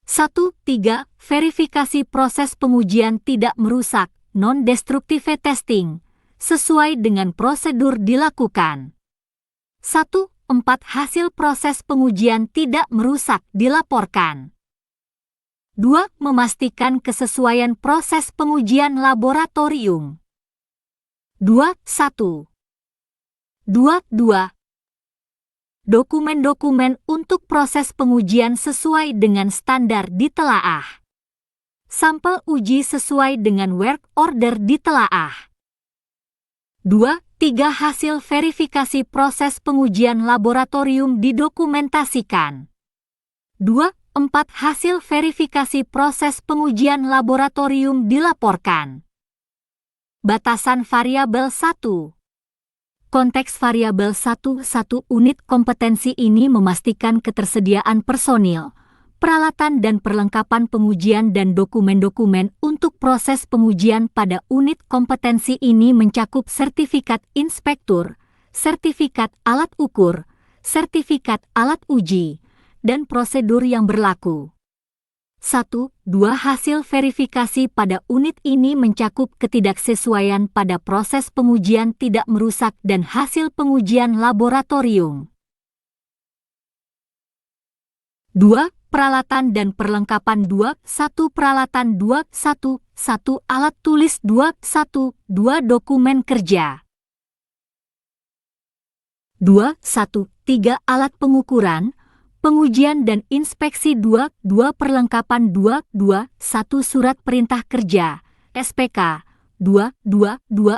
1. 3. Verifikasi proses pengujian tidak merusak, non-destructive testing, sesuai dengan prosedur dilakukan. 1. 4. Hasil proses pengujian tidak merusak dilaporkan. 2. Memastikan kesesuaian proses pengujian laboratorium. 2. 1. 2. Dokumen-dokumen untuk proses pengujian sesuai dengan standar ditelaah. Sampel uji sesuai dengan work order ditelaah. 2. 3. Hasil verifikasi proses pengujian laboratorium didokumentasikan. 2. 4. Hasil verifikasi proses pengujian laboratorium dilaporkan. Batasan variabel 1. Konteks variabel 1. Unit kompetensi ini memastikan ketersediaan personil, peralatan dan perlengkapan pengujian dan dokumen-dokumen untuk proses pengujian pada unit kompetensi ini mencakup sertifikat inspektur, sertifikat alat ukur, sertifikat alat uji, dan prosedur yang berlaku. 1. 2. Hasil verifikasi pada unit ini mencakup ketidaksesuaian pada proses pengujian tidak merusak dan hasil pengujian laboratorium. 2. Peralatan dan perlengkapan 2. 1. Peralatan 2. 1. 1 alat tulis 2 dokumen kerja 3 alat pengukuran, pengujian dan inspeksi 2 perlengkapan 1 surat perintah kerja, SPK 2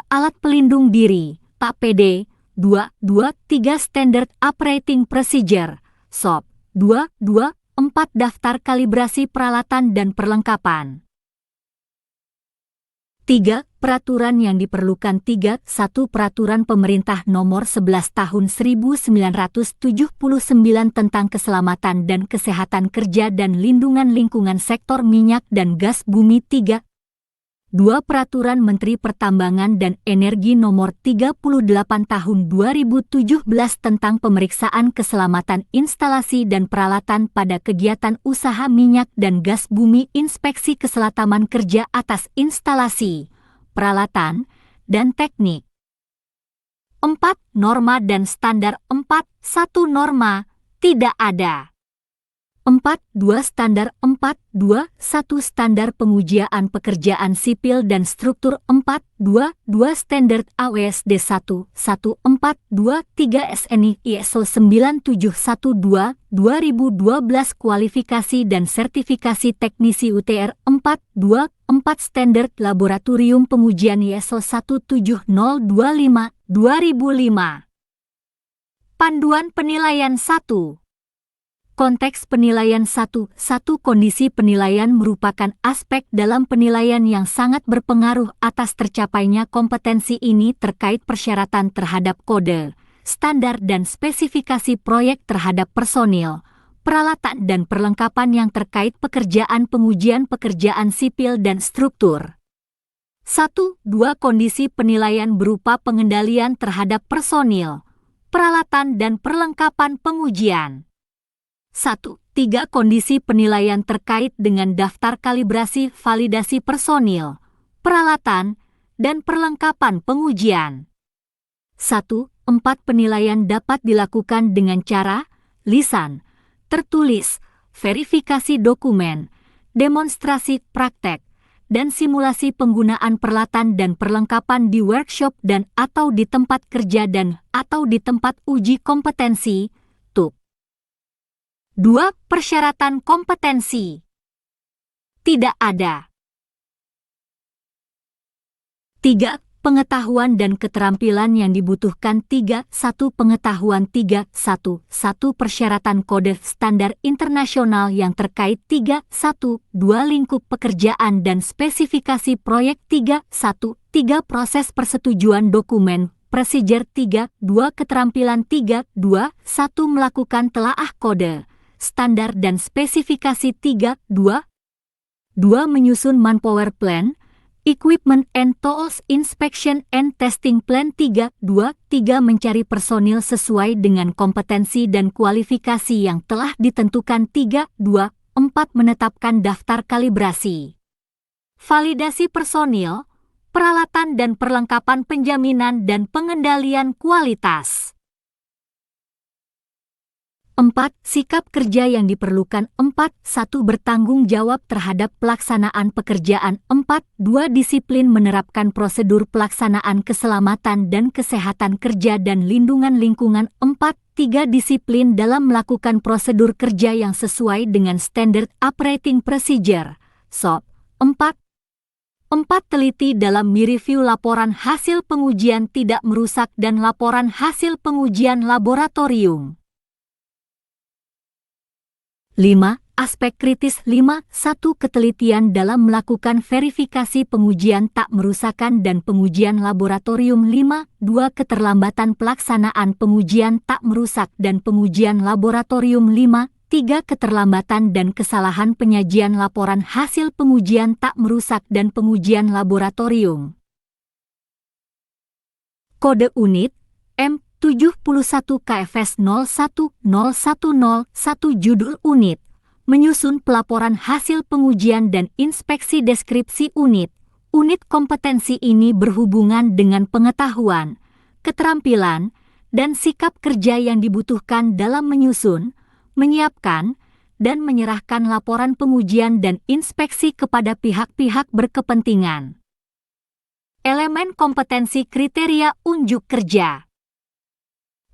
alat pelindung diri, APD 3 Standard Operating Procedure, SOP 4 daftar kalibrasi peralatan dan perlengkapan. 3. Peraturan yang diperlukan 1 Peraturan Pemerintah Nomor 11 Tahun 1979 tentang Keselamatan dan Kesehatan Kerja dan Lindungan Lingkungan Sektor Minyak dan Gas Bumi 3. 2 Peraturan Menteri Pertambangan dan Energi Nomor 38 Tahun 2017 tentang Pemeriksaan Keselamatan Instalasi dan Peralatan pada Kegiatan Usaha Minyak dan Gas Bumi Inspeksi Keselamatan Kerja atas instalasi, peralatan, dan teknik. 4. Norma dan Standar 4. 1 Norma, tidak ada. 4. 2 Standar 4. 1 Standar Pengujian Pekerjaan Sipil dan Struktur 4. 2 Standar AWSD 1. 1. 4. 2. 3 SNI ISO 9712 2012 Kualifikasi dan Sertifikasi Teknisi UTR 4. 2. 4 Standar Laboratorium Pengujian ISO 17025 2005. Panduan Penilaian 1. Konteks penilaian 1. Kondisi penilaian merupakan aspek dalam penilaian yang sangat berpengaruh atas tercapainya kompetensi ini terkait persyaratan terhadap kode, standar dan spesifikasi proyek terhadap personil, peralatan dan perlengkapan yang terkait pekerjaan pengujian pekerjaan sipil dan struktur. 1. 2 Kondisi penilaian berupa pengendalian terhadap personil, peralatan dan perlengkapan pengujian. 1. 3 Kondisi penilaian terkait dengan daftar kalibrasi validasi personil, peralatan, dan perlengkapan pengujian. 1. 4 Penilaian dapat dilakukan dengan cara lisan, tertulis, verifikasi dokumen, demonstrasi praktek, dan simulasi penggunaan peralatan dan perlengkapan di workshop dan atau di tempat kerja dan atau di tempat uji kompetensi, TUK. 2. Persyaratan kompetensi. Tidak ada. 3. Pengetahuan dan keterampilan yang dibutuhkan 3. 1. Pengetahuan 3. 1. Persyaratan kode standar internasional yang terkait 3. 1. 2 Lingkup pekerjaan dan spesifikasi proyek 3. 1. 3 Proses persetujuan dokumen prosedur 3. 2 Keterampilan 3. 2. 1 Melakukan telaah kode standar dan spesifikasi 3. 2 Menyusun manpower plan, equipment and tools inspection and testing plan 3. 3 Mencari personil sesuai dengan kompetensi dan kualifikasi yang telah ditentukan 3. 4 Menetapkan daftar kalibrasi, validasi personil, peralatan dan perlengkapan penjaminan dan pengendalian kualitas. 4. Sikap kerja yang diperlukan 4. 1 Bertanggung jawab terhadap pelaksanaan pekerjaan 4. 2 Disiplin menerapkan prosedur pelaksanaan keselamatan dan kesehatan kerja dan lindungan lingkungan 4. 3 Disiplin dalam melakukan prosedur kerja yang sesuai dengan Standard Operating Procedure, SOP 4. 4 Teliti dalam mereview laporan hasil pengujian tidak merusak dan laporan hasil pengujian laboratorium. 5. Aspek kritis 5. 1 Ketelitian dalam melakukan verifikasi pengujian tak merusakkan dan pengujian laboratorium 5. 2 Keterlambatan pelaksanaan pengujian tak merusak dan pengujian laboratorium 5. 3 Keterlambatan dan kesalahan penyajian laporan hasil pengujian tak merusak dan pengujian laboratorium. Kode unit M71 KFS 010101 Judul unit, menyusun pelaporan hasil pengujian dan inspeksi deskripsi unit. Unit kompetensi ini berhubungan dengan pengetahuan, keterampilan, dan sikap kerja yang dibutuhkan dalam menyusun, menyiapkan, dan menyerahkan laporan pengujian dan inspeksi kepada pihak-pihak berkepentingan. Elemen kompetensi kriteria unjuk kerja.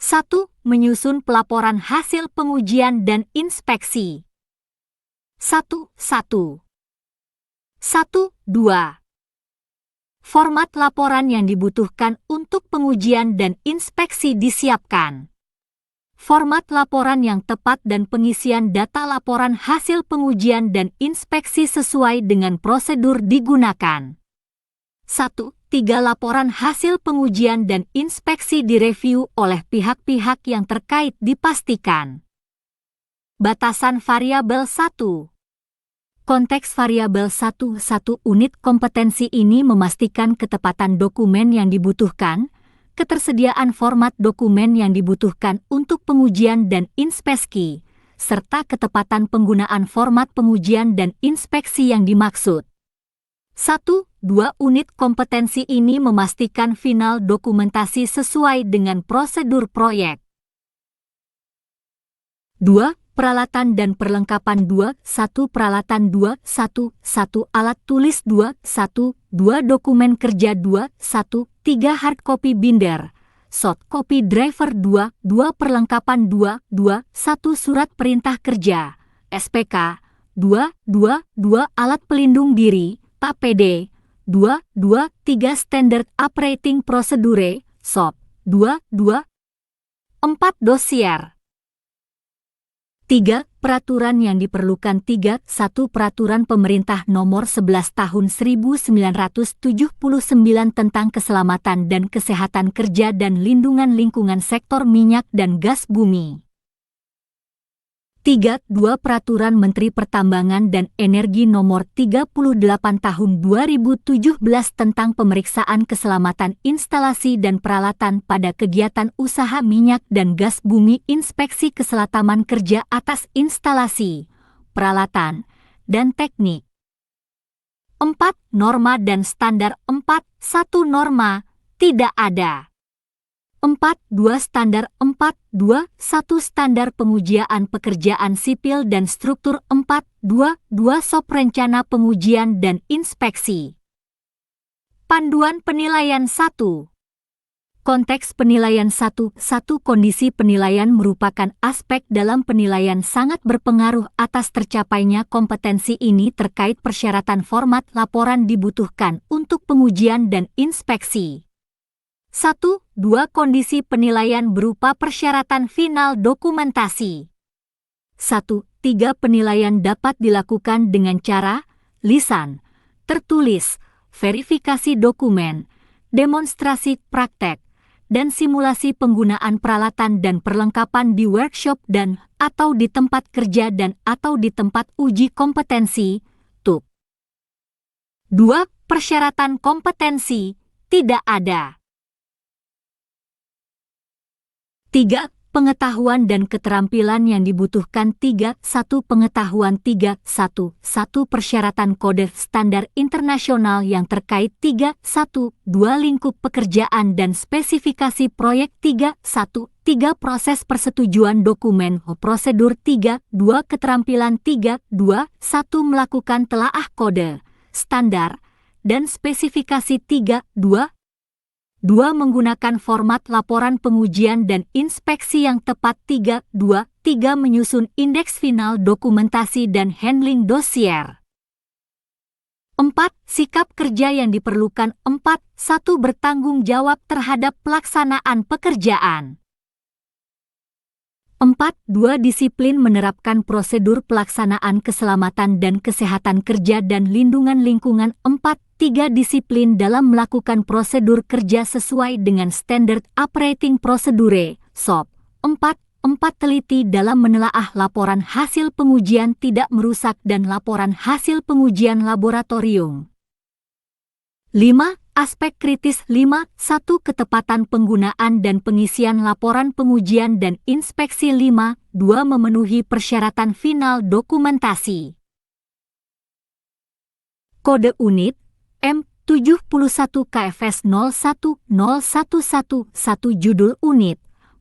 1. Menyusun pelaporan hasil pengujian dan inspeksi. 1. 2. Format laporan yang dibutuhkan untuk pengujian dan inspeksi disiapkan. Format laporan yang tepat dan pengisian data laporan hasil pengujian dan inspeksi sesuai dengan prosedur digunakan. 1. 3. Laporan hasil pengujian dan inspeksi direview oleh pihak-pihak yang terkait dipastikan. Batasan variabel 1. Konteks variabel 1. Unit kompetensi ini memastikan ketepatan dokumen yang dibutuhkan, ketersediaan format dokumen yang dibutuhkan untuk pengujian dan inspeksi, serta ketepatan penggunaan format pengujian dan inspeksi yang dimaksud. 1. 2. Unit kompetensi ini memastikan final dokumentasi sesuai dengan prosedur proyek. 2. Peralatan dan perlengkapan 2. 1. Peralatan 2. 1. Alat tulis 2. 1. 2. Dokumen kerja 2. 1. 3. Hard copy binder, soft copy driver 2. 2. Perlengkapan 2. 1. Surat perintah kerja, SPK 2. Alat pelindung diri, APD 2. 3. Standard operating procedure, SOP 2. 4. Dosier. 3. Peraturan yang diperlukan 3. 1. Peraturan Pemerintah Nomor 11 Tahun 1979 tentang Keselamatan dan Kesehatan Kerja dan Lindungan Lingkungan Sektor Minyak dan Gas Bumi. 3. 2. Peraturan Menteri Pertambangan dan Energi Nomor 38 Tahun 2017 tentang Pemeriksaan Keselamatan Instalasi dan Peralatan pada Kegiatan Usaha Minyak dan Gas Bumi, Inspeksi Keselamatan Kerja atas instalasi, peralatan, dan teknik. 4. Norma dan standar 4. 1. Norma, tidak ada. 4. 2. Standar 4. 2. 1. Standar pengujian pekerjaan sipil dan struktur 4. 2. SOP rencana pengujian dan inspeksi. Panduan penilaian 1. Konteks penilaian 1. Kondisi penilaian merupakan aspek dalam penilaian sangat berpengaruh atas tercapainya kompetensi ini terkait persyaratan format laporan dibutuhkan untuk pengujian dan inspeksi. 1. 2. Kondisi penilaian berupa persyaratan final dokumentasi. 1. 3. Penilaian dapat dilakukan dengan cara lisan, tertulis, verifikasi dokumen, demonstrasi praktek, dan simulasi penggunaan peralatan dan perlengkapan di workshop dan atau di tempat kerja dan atau di tempat uji kompetensi, TUK. 2. Persyaratan kompetensi, tidak ada. 3. Pengetahuan dan keterampilan yang dibutuhkan 3. 1. Pengetahuan 3. 1. Persyaratan kode standar internasional yang terkait 3. 1. 2. Lingkup pekerjaan dan spesifikasi proyek 3. 1. 3. Proses persetujuan dokumen prosedur 3. 2. Keterampilan 3. 2. 1. Melakukan telaah kode, standar, dan spesifikasi 3. 2. 2. Menggunakan format laporan pengujian dan inspeksi yang tepat 3. 2. 3. Menyusun indeks final dokumentasi dan handling dosier. 4. Sikap kerja yang diperlukan 4. 1. Bertanggung jawab terhadap pelaksanaan pekerjaan. 4. 2. Disiplin menerapkan prosedur pelaksanaan keselamatan dan kesehatan kerja dan lindungan lingkungan 4. 3. Disiplin dalam melakukan prosedur kerja sesuai dengan Standard Operating Procedure, SOP. 4. Teliti dalam menelaah laporan hasil pengujian tidak merusak dan laporan hasil pengujian laboratorium. 5. Aspek kritis 5. 1. Ketepatan penggunaan dan pengisian laporan pengujian dan inspeksi 5. 2. Memenuhi persyaratan final dokumentasi. Kode unit M71 KFS 010111 judul unit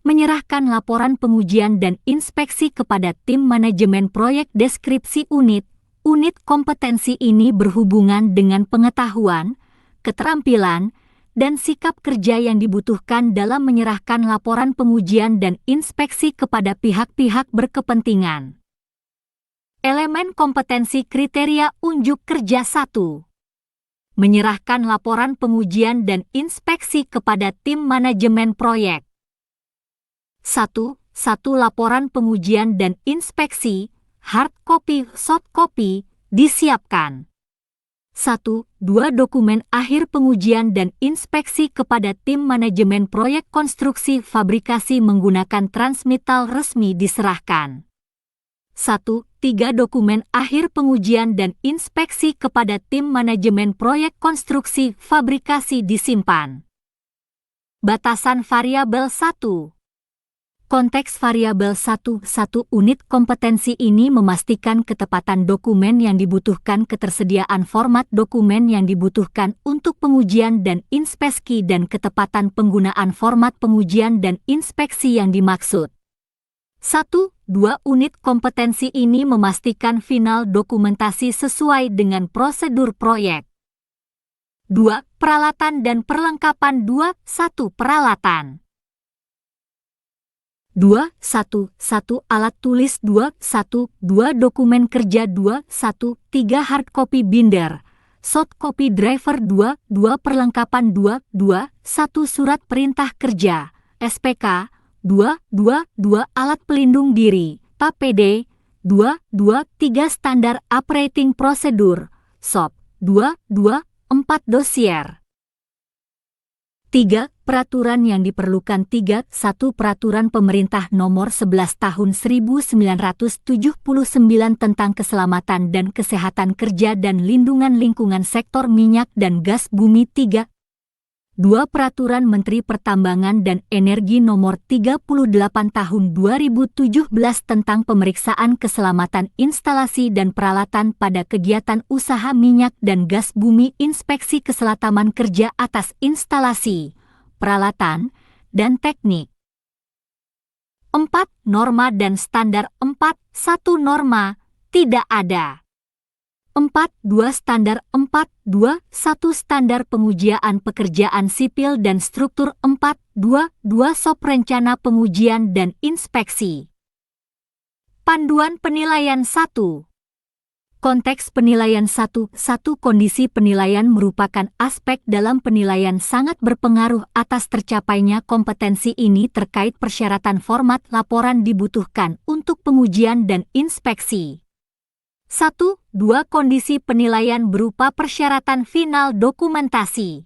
menyerahkan laporan pengujian dan inspeksi kepada tim manajemen proyek. Deskripsi unit. Unit kompetensi ini berhubungan dengan pengetahuan, keterampilan, dan sikap kerja yang dibutuhkan dalam menyerahkan laporan pengujian dan inspeksi kepada pihak-pihak berkepentingan. Elemen kompetensi kriteria unjuk kerja 1. Menyerahkan laporan pengujian dan inspeksi kepada tim manajemen proyek. 1. Laporan pengujian dan inspeksi, hard copy, soft copy, disiapkan. 1. Dokumen akhir pengujian dan inspeksi kepada tim manajemen proyek konstruksi fabrikasi menggunakan transmittal resmi diserahkan. 1. Dokumen akhir pengujian dan inspeksi kepada tim manajemen proyek konstruksi fabrikasi disimpan. Batasan variabel 1. Konteks variabel 1. Unit kompetensi ini memastikan ketepatan dokumen yang dibutuhkan, ketersediaan format dokumen yang dibutuhkan untuk pengujian dan inspeksi, dan ketepatan penggunaan format pengujian dan inspeksi yang dimaksud. 1. Unit kompetensi ini memastikan final dokumentasi sesuai dengan prosedur proyek. 2. Peralatan dan perlengkapan. 1. Peralatan. 2. Alat tulis. 2. Dokumen kerja. 2. 3. Hard copy binder, soft copy driver. 2. Perlengkapan. 2. 1. Surat perintah kerja, SPK. 2. Alat pelindung diri, APD. 2. 3. Standar operating procedure, SOP. 2. 4. Dosier. 3. Peraturan yang diperlukan. 3. 1. Peraturan Pemerintah Nomor 11 Tahun 1979 tentang Keselamatan dan Kesehatan Kerja dan Lindungan Lingkungan Sektor Minyak dan Gas Bumi. 3. 2. Peraturan Menteri Pertambangan dan Energi Nomor 38 Tahun 2017 tentang Pemeriksaan Keselamatan Instalasi dan Peralatan pada Kegiatan Usaha Minyak dan Gas Bumi, Inspeksi Keselamatan Kerja atas instalasi, peralatan, dan teknik. 4. Norma dan standar. 4. 1. Norma, tidak ada. 4. 2. Standar. 4. 2. 1. Standar pengujian pekerjaan sipil dan struktur. 4. 2. SOP rencana pengujian dan inspeksi. Panduan penilaian 1. Konteks penilaian 1. Kondisi penilaian merupakan aspek dalam penilaian sangat berpengaruh atas tercapainya kompetensi ini terkait persyaratan format laporan dibutuhkan untuk pengujian dan inspeksi. 1. 2. Kondisi penilaian berupa persyaratan final dokumentasi.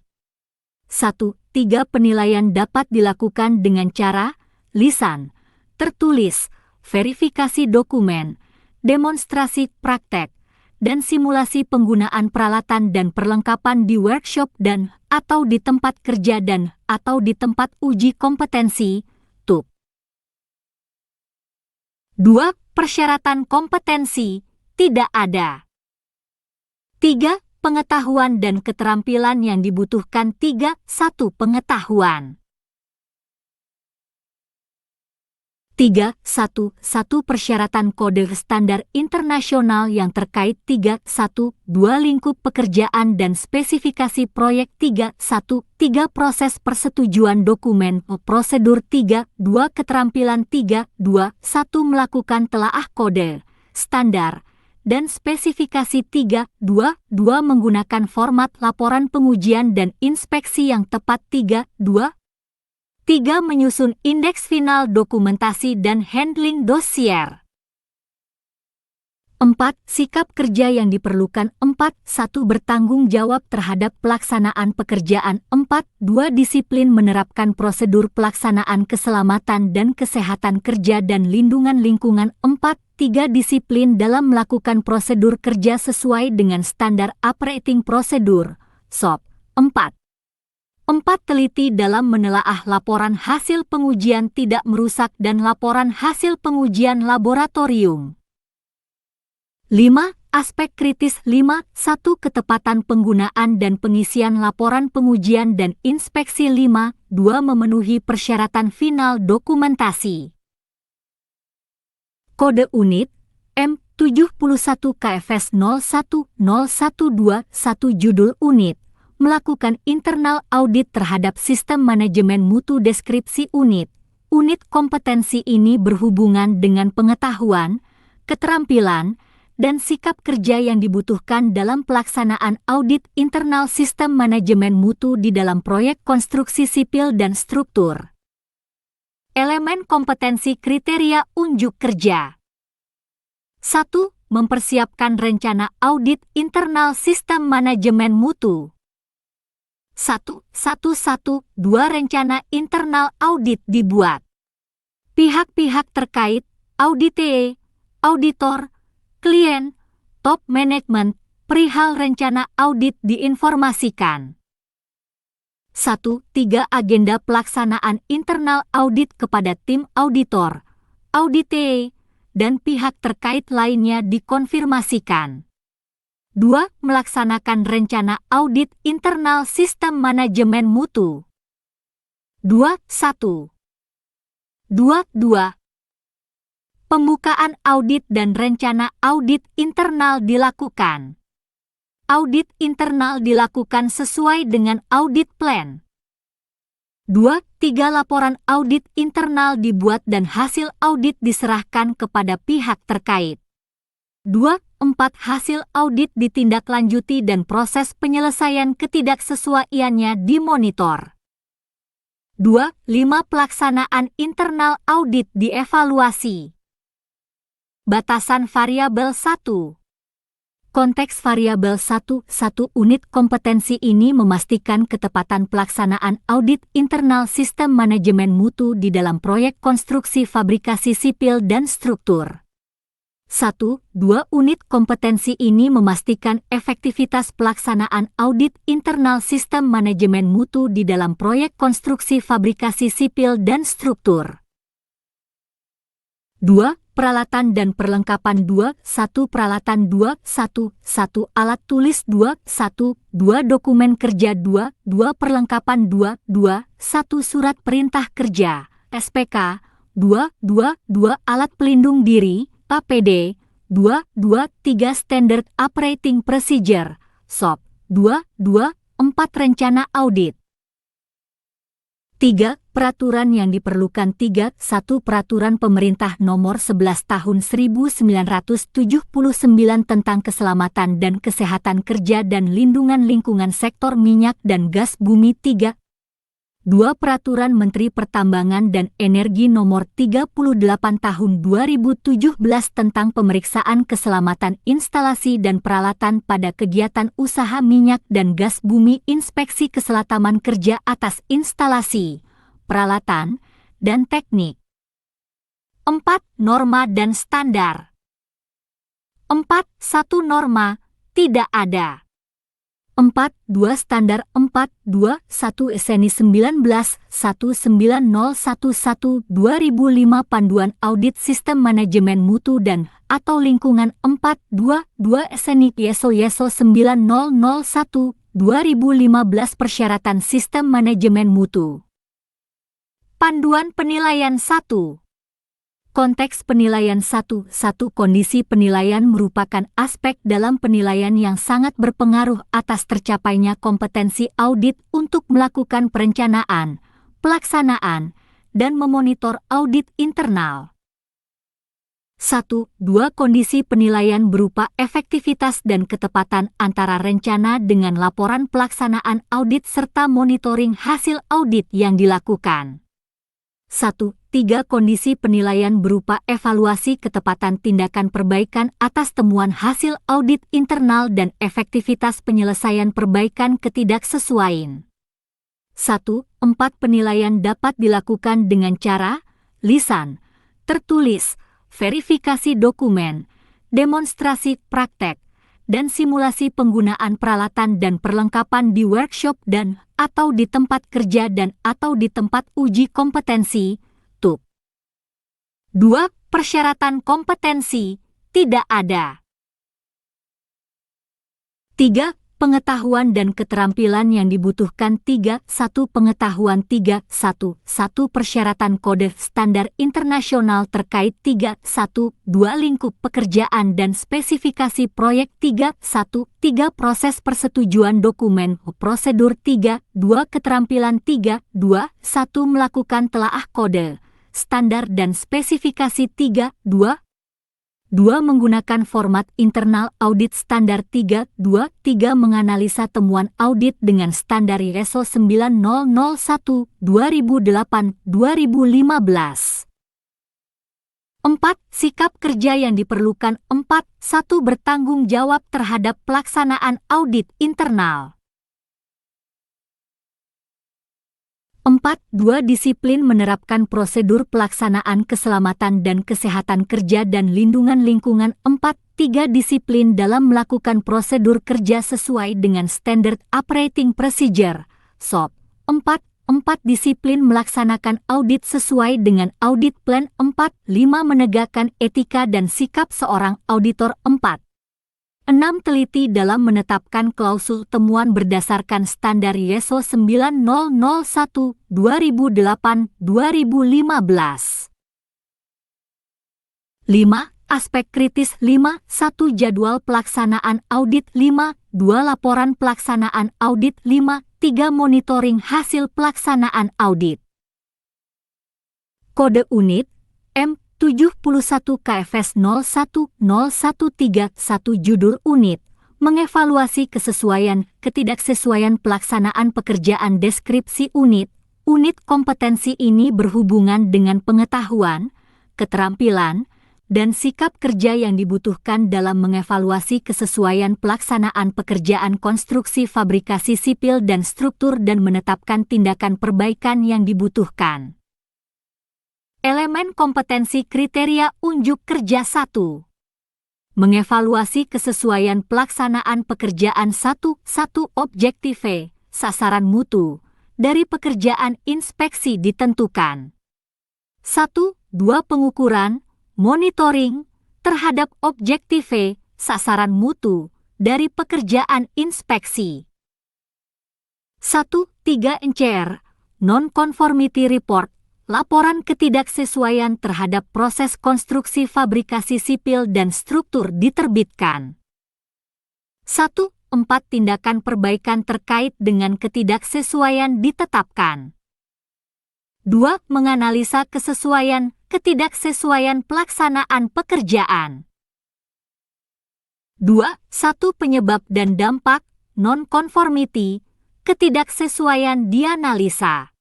1. 3. Penilaian dapat dilakukan dengan cara lisan, tertulis, verifikasi dokumen, demonstrasi praktek, dan simulasi penggunaan peralatan dan perlengkapan di workshop dan atau di tempat kerja dan atau di tempat uji kompetensi, TUP. 2. Persyaratan kompetensi tidak ada. 3. Pengetahuan dan keterampilan yang dibutuhkan. 3. 1. Pengetahuan. 3. 1. Persyaratan kode standar internasional yang terkait. 3. 1. 2. Lingkup pekerjaan dan spesifikasi proyek. 3. 1. 3. Proses persetujuan dokumen prosedur. 3. 2. Keterampilan. 3. 2. 1. Melakukan telaah kode standar dan spesifikasi. 3. 2. Menggunakan format laporan pengujian dan inspeksi yang tepat. 3. menyusun indeks final dokumentasi dan handling dosier. 4. Sikap kerja yang diperlukan. 4. 1. Bertanggung jawab terhadap pelaksanaan pekerjaan. 4. 2. Disiplin menerapkan prosedur pelaksanaan keselamatan dan kesehatan kerja dan lindungan lingkungan. 4. 3. Disiplin dalam melakukan prosedur kerja sesuai dengan standar operating procedure, SOP. 4. 4. Teliti dalam menelaah laporan hasil pengujian tidak merusak dan laporan hasil pengujian laboratorium. 5. Aspek kritis 5. 1. Ketepatan penggunaan dan pengisian laporan pengujian dan inspeksi 5. 2. Memenuhi persyaratan final dokumentasi. Kode unit M71 KFS 010121 judul unit, melakukan internal audit terhadap sistem manajemen mutu deskripsi unit. Unit kompetensi ini berhubungan dengan pengetahuan, keterampilan, dan sikap kerja yang dibutuhkan dalam pelaksanaan audit internal sistem manajemen mutu di dalam proyek konstruksi sipil dan struktur. Elemen kompetensi kriteria unjuk kerja. 1. Mempersiapkan rencana audit internal sistem manajemen mutu. 1.1.1.2 Rencana internal audit dibuat. Pihak-pihak terkait, audite, auditor, klien, top management, perihal rencana audit diinformasikan. 1.3 Agenda pelaksanaan internal audit kepada tim auditor, audite, dan pihak terkait lainnya dikonfirmasikan. 2. Melaksanakan rencana audit internal sistem manajemen mutu. 2.1. 2.2 Pembukaan audit dan rencana audit internal dilakukan. Audit internal dilakukan sesuai dengan audit plan. 2.3 Laporan audit internal dibuat dan hasil audit diserahkan kepada pihak terkait. 2.4 Hasil audit ditindaklanjuti dan proses penyelesaian ketidaksesuaiannya dimonitor. 2.5 Pelaksanaan internal audit dievaluasi. Batasan variabel 1. Konteks variabel 1.1 Unit kompetensi ini memastikan ketepatan pelaksanaan audit internal sistem manajemen mutu di dalam proyek konstruksi fabrikasi sipil dan struktur. 1.2 Unit kompetensi ini memastikan efektivitas pelaksanaan audit internal sistem manajemen mutu di dalam proyek konstruksi fabrikasi sipil dan struktur. 2. Peralatan dan perlengkapan 2.1 Peralatan 2.1 1 Alat tulis 2.1 2 Dokumen kerja 2.2 Perlengkapan 2.1 Surat perintah kerja SPK 2.2 Alat pelindung diri APD 2.2.3 Standard Operating Procedure SOP 2.2.4 Rencana audit. 3. Peraturan yang diperlukan 3.1 Peraturan Pemerintah Nomor 11 Tahun 1979 tentang Keselamatan dan Kesehatan Kerja dan Lindungan Lingkungan Sektor Minyak dan Gas Bumi 3. 2. Peraturan Menteri Pertambangan dan Energi Nomor 38 Tahun 2017 tentang Pemeriksaan Keselamatan Instalasi dan Peralatan pada Kegiatan Usaha Minyak dan Gas Bumi Inspeksi Keselamatan Kerja atas instalasi, peralatan, dan teknik. 4. Norma dan standar. 4.1 Norma, tidak ada. 4.2 Standar 4.2.1 SNI 19.1901.2005 Panduan Audit Sistem Manajemen Mutu dan atau Lingkungan 4.2.2 SNI ISO 9001.2015 Persyaratan Sistem Manajemen Mutu. Panduan Penilaian 1. Konteks penilaian 1.1 Kondisi penilaian merupakan aspek dalam penilaian yang sangat berpengaruh atas tercapainya kompetensi audit untuk melakukan perencanaan, pelaksanaan, dan memonitor audit internal. 1.2 Kondisi penilaian berupa efektivitas dan ketepatan antara rencana dengan laporan pelaksanaan audit serta monitoring hasil audit yang dilakukan. 1.3 Kondisi penilaian berupa evaluasi ketepatan tindakan perbaikan atas temuan hasil audit internal dan efektivitas penyelesaian perbaikan ketidaksesuaian. 1.4 Penilaian dapat dilakukan dengan cara lisan, tertulis, verifikasi dokumen, demonstrasi praktek, dan simulasi penggunaan peralatan dan perlengkapan di workshop dan atau di tempat kerja dan atau di tempat uji kompetensi, TUP. 2. Persyaratan kompetensi, tidak ada. 3. Pengetahuan dan keterampilan yang dibutuhkan. 3.1 Pengetahuan. 3.1 Persyaratan kode standar internasional terkait. 3.1 2 Lingkup pekerjaan dan spesifikasi proyek. 3.1 3 Proses persetujuan dokumen prosedur. 3.2 Keterampilan. 3.2 1 Melakukan telaah kode standar dan spesifikasi. 3.2 Menggunakan format internal audit standar. 3 Menganalisa temuan audit dengan standar ISO 9001 2008 2015. 4. Sikap kerja yang diperlukan. 4.1 Bertanggung jawab terhadap pelaksanaan audit internal. 4.2 Disiplin menerapkan prosedur pelaksanaan keselamatan dan kesehatan kerja dan lindungan lingkungan. 4.3 Disiplin dalam melakukan prosedur kerja sesuai dengan Standard Operating Procedure (SOP). 4. Disiplin melaksanakan audit sesuai dengan audit plan. 4.5 Menegakkan etika dan sikap seorang auditor. 4.6 Teliti dalam menetapkan klausul temuan berdasarkan standar ISO 9001 2008 2015. 5. Aspek kritis. 5.1 Jadwal pelaksanaan audit. 5.2 Laporan pelaksanaan audit. 5.3 Monitoring hasil pelaksanaan audit. Kode unit M71 KFS 010131 Judul unit mengevaluasi ketidaksesuaian pelaksanaan pekerjaan. Deskripsi unit kompetensi ini berhubungan dengan pengetahuan, keterampilan, dan sikap kerja yang dibutuhkan dalam mengevaluasi kesesuaian pelaksanaan pekerjaan konstruksi fabrikasi sipil dan struktur dan menetapkan tindakan perbaikan yang dibutuhkan. Elemen kompetensi kriteria unjuk kerja. 1. Mengevaluasi kesesuaian pelaksanaan pekerjaan. 1. Objektif sasaran mutu dari pekerjaan inspeksi ditentukan. 1. 2 Pengukuran, monitoring terhadap objektif sasaran mutu dari pekerjaan inspeksi. 1. 3 NCR, Non-Conformity Report, laporan ketidaksesuaian terhadap proses konstruksi fabrikasi sipil dan struktur diterbitkan. 1. 4 Tindakan perbaikan terkait dengan ketidaksesuaian ditetapkan. 2. Menganalisa ketidaksesuaian pelaksanaan pekerjaan. 2. 1 Penyebab dan dampak, non-conformity, ketidaksesuaian dianalisa.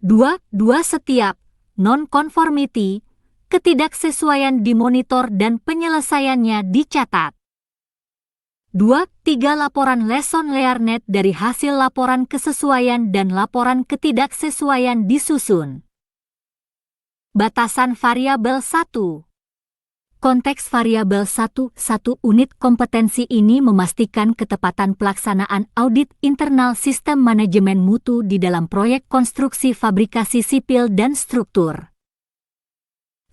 2. Setiap non-conformity, ketidaksesuaian dimonitor dan penyelesaiannya dicatat. 2. 3 Laporan lesson learned dari hasil laporan kesesuaian dan laporan ketidaksesuaian disusun. Batasan variabel 1. Konteks variabel 1. Unit kompetensi ini memastikan ketepatan pelaksanaan audit internal sistem manajemen mutu di dalam proyek konstruksi fabrikasi sipil dan struktur.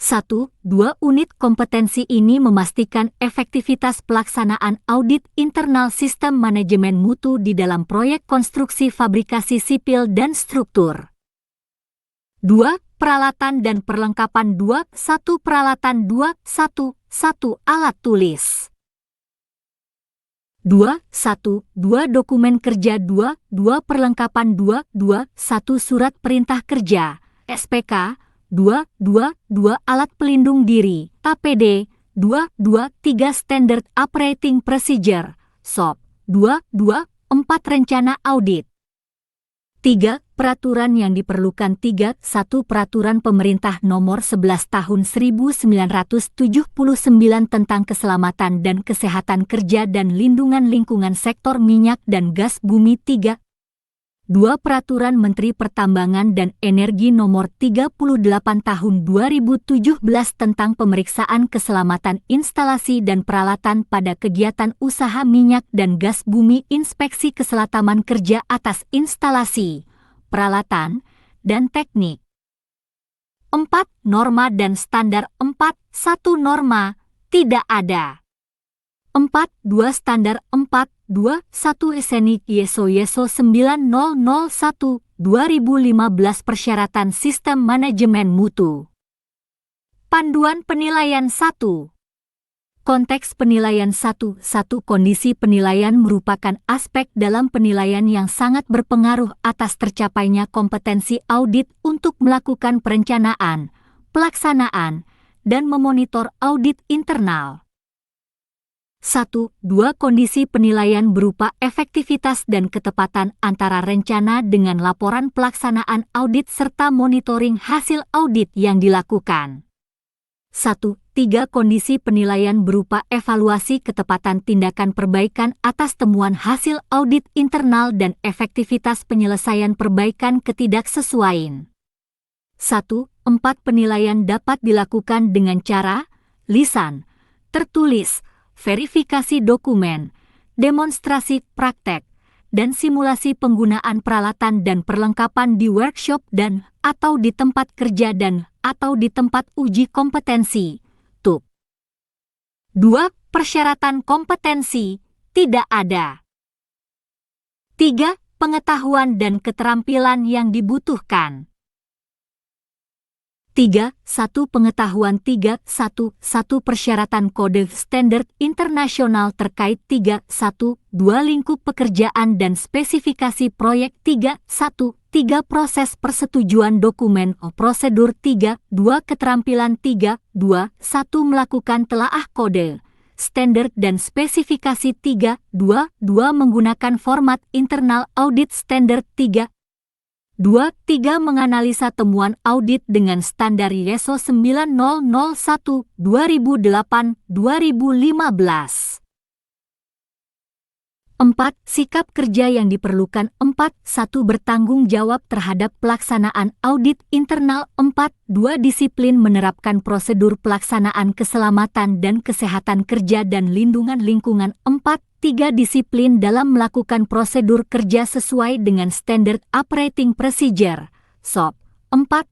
1. 2 Unit kompetensi ini memastikan efektivitas pelaksanaan audit internal sistem manajemen mutu di dalam proyek konstruksi fabrikasi sipil dan struktur. 2. Peralatan dan perlengkapan. 2. 1 Peralatan. 2. 1 Alat tulis. 2. 2 Dokumen kerja. 2. Perlengkapan. 2. 1 Surat perintah kerja SPK. 2. Alat pelindung diri APD. 2. 3 Standard Operating Procedure SOP. 2. 4 Rencana audit. 3. Peraturan yang diperlukan. 3. 1 Peraturan Pemerintah Nomor 11 Tahun 1979 tentang Keselamatan dan Kesehatan Kerja dan Lindungan Lingkungan Sektor Minyak dan Gas Bumi. 3. 2 Peraturan Menteri Pertambangan dan Energi Nomor 38 Tahun 2017 tentang Pemeriksaan Keselamatan Instalasi dan Peralatan pada Kegiatan Usaha Minyak dan Gas Bumi, Inspeksi Keselamatan Kerja atas instalasi, peralatan, dan teknik. 4. Norma dan standar. 4. 1 Norma, tidak ada. 42 Standar 421 SNI ISO 9001 2015 Persyaratan Sistem Manajemen Mutu. Panduan Penilaian 1. Konteks penilaian 1. Kondisi penilaian merupakan aspek dalam penilaian yang sangat berpengaruh atas tercapainya kompetensi audit untuk melakukan perencanaan, pelaksanaan, dan memonitor audit internal. 1. Kondisi penilaian berupa efektivitas dan ketepatan antara rencana dengan laporan pelaksanaan audit serta monitoring hasil audit yang dilakukan. 1. Kondisi penilaian berupa evaluasi ketepatan tindakan perbaikan atas temuan hasil audit internal dan efektivitas penyelesaian perbaikan ketidaksesuaian. 1. Penilaian dapat dilakukan dengan cara lisan, tertulis, verifikasi dokumen, demonstrasi praktek, dan simulasi penggunaan peralatan dan perlengkapan di workshop dan atau di tempat kerja dan atau di tempat uji kompetensi. TUP. 2. Persyaratan kompetensi tidak ada. 3. Pengetahuan dan keterampilan yang dibutuhkan. 3. Pengetahuan 3. 1. Persyaratan kode standar internasional terkait 3. 1. Lingkup pekerjaan dan spesifikasi proyek 3. 1. Proses persetujuan dokumen prosedur 3. Keterampilan 3. 1. Melakukan telaah kode, standar dan spesifikasi 3. 2. Menggunakan format internal audit standar 3. 3. Menganalisa temuan audit dengan standar ISO 9001 2008 2015. 4. Sikap kerja yang diperlukan 4. 1. Bertanggung jawab terhadap pelaksanaan audit internal 4. 2. Disiplin menerapkan prosedur pelaksanaan keselamatan dan kesehatan kerja dan lindungan lingkungan 4. 3. Disiplin dalam melakukan prosedur kerja sesuai dengan Standard Operating Procedure (SOP). 4.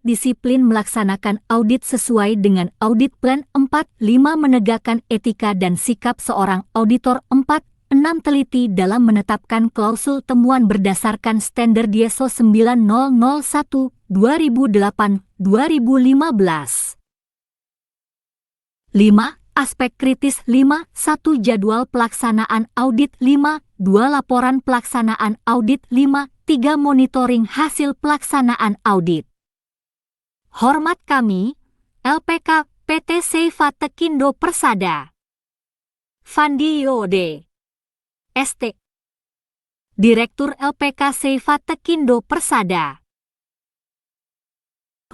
Disiplin melaksanakan audit sesuai dengan audit plan 4. 5. Menegakkan etika dan sikap seorang auditor 4. 6. Teliti dalam menetapkan klausul temuan berdasarkan standar ISO 9001 2008 2015. 5. Aspek kritis 5. 1. Jadwal pelaksanaan audit 5. 2. Laporan pelaksanaan audit 5. 3. Monitoring hasil pelaksanaan audit. Hormat kami, LPK PT Seifa Tekindo Persada. Fandi Yode, ST. Direktur LPK Seifa Tekindo Persada.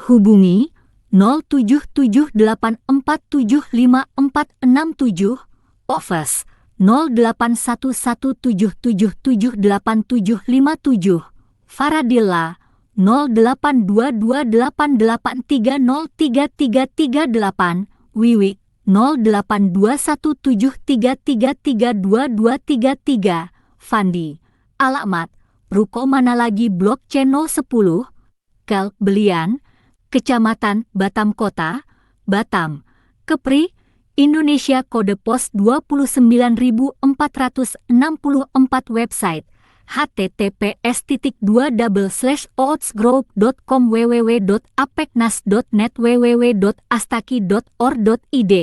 Hubungi 0778475467, Office 081177787757, Faradilla 082288303338, Wiwi 082173332233, Fandi. Alamat Ruko Manalagi Blok C010, Kel Belian, Kecamatan Batam Kota, Batam, Kepri, Indonesia. Kode pos 29464. Website https://outsgroup.com, www.apeknas.net, www.astaki.or.id.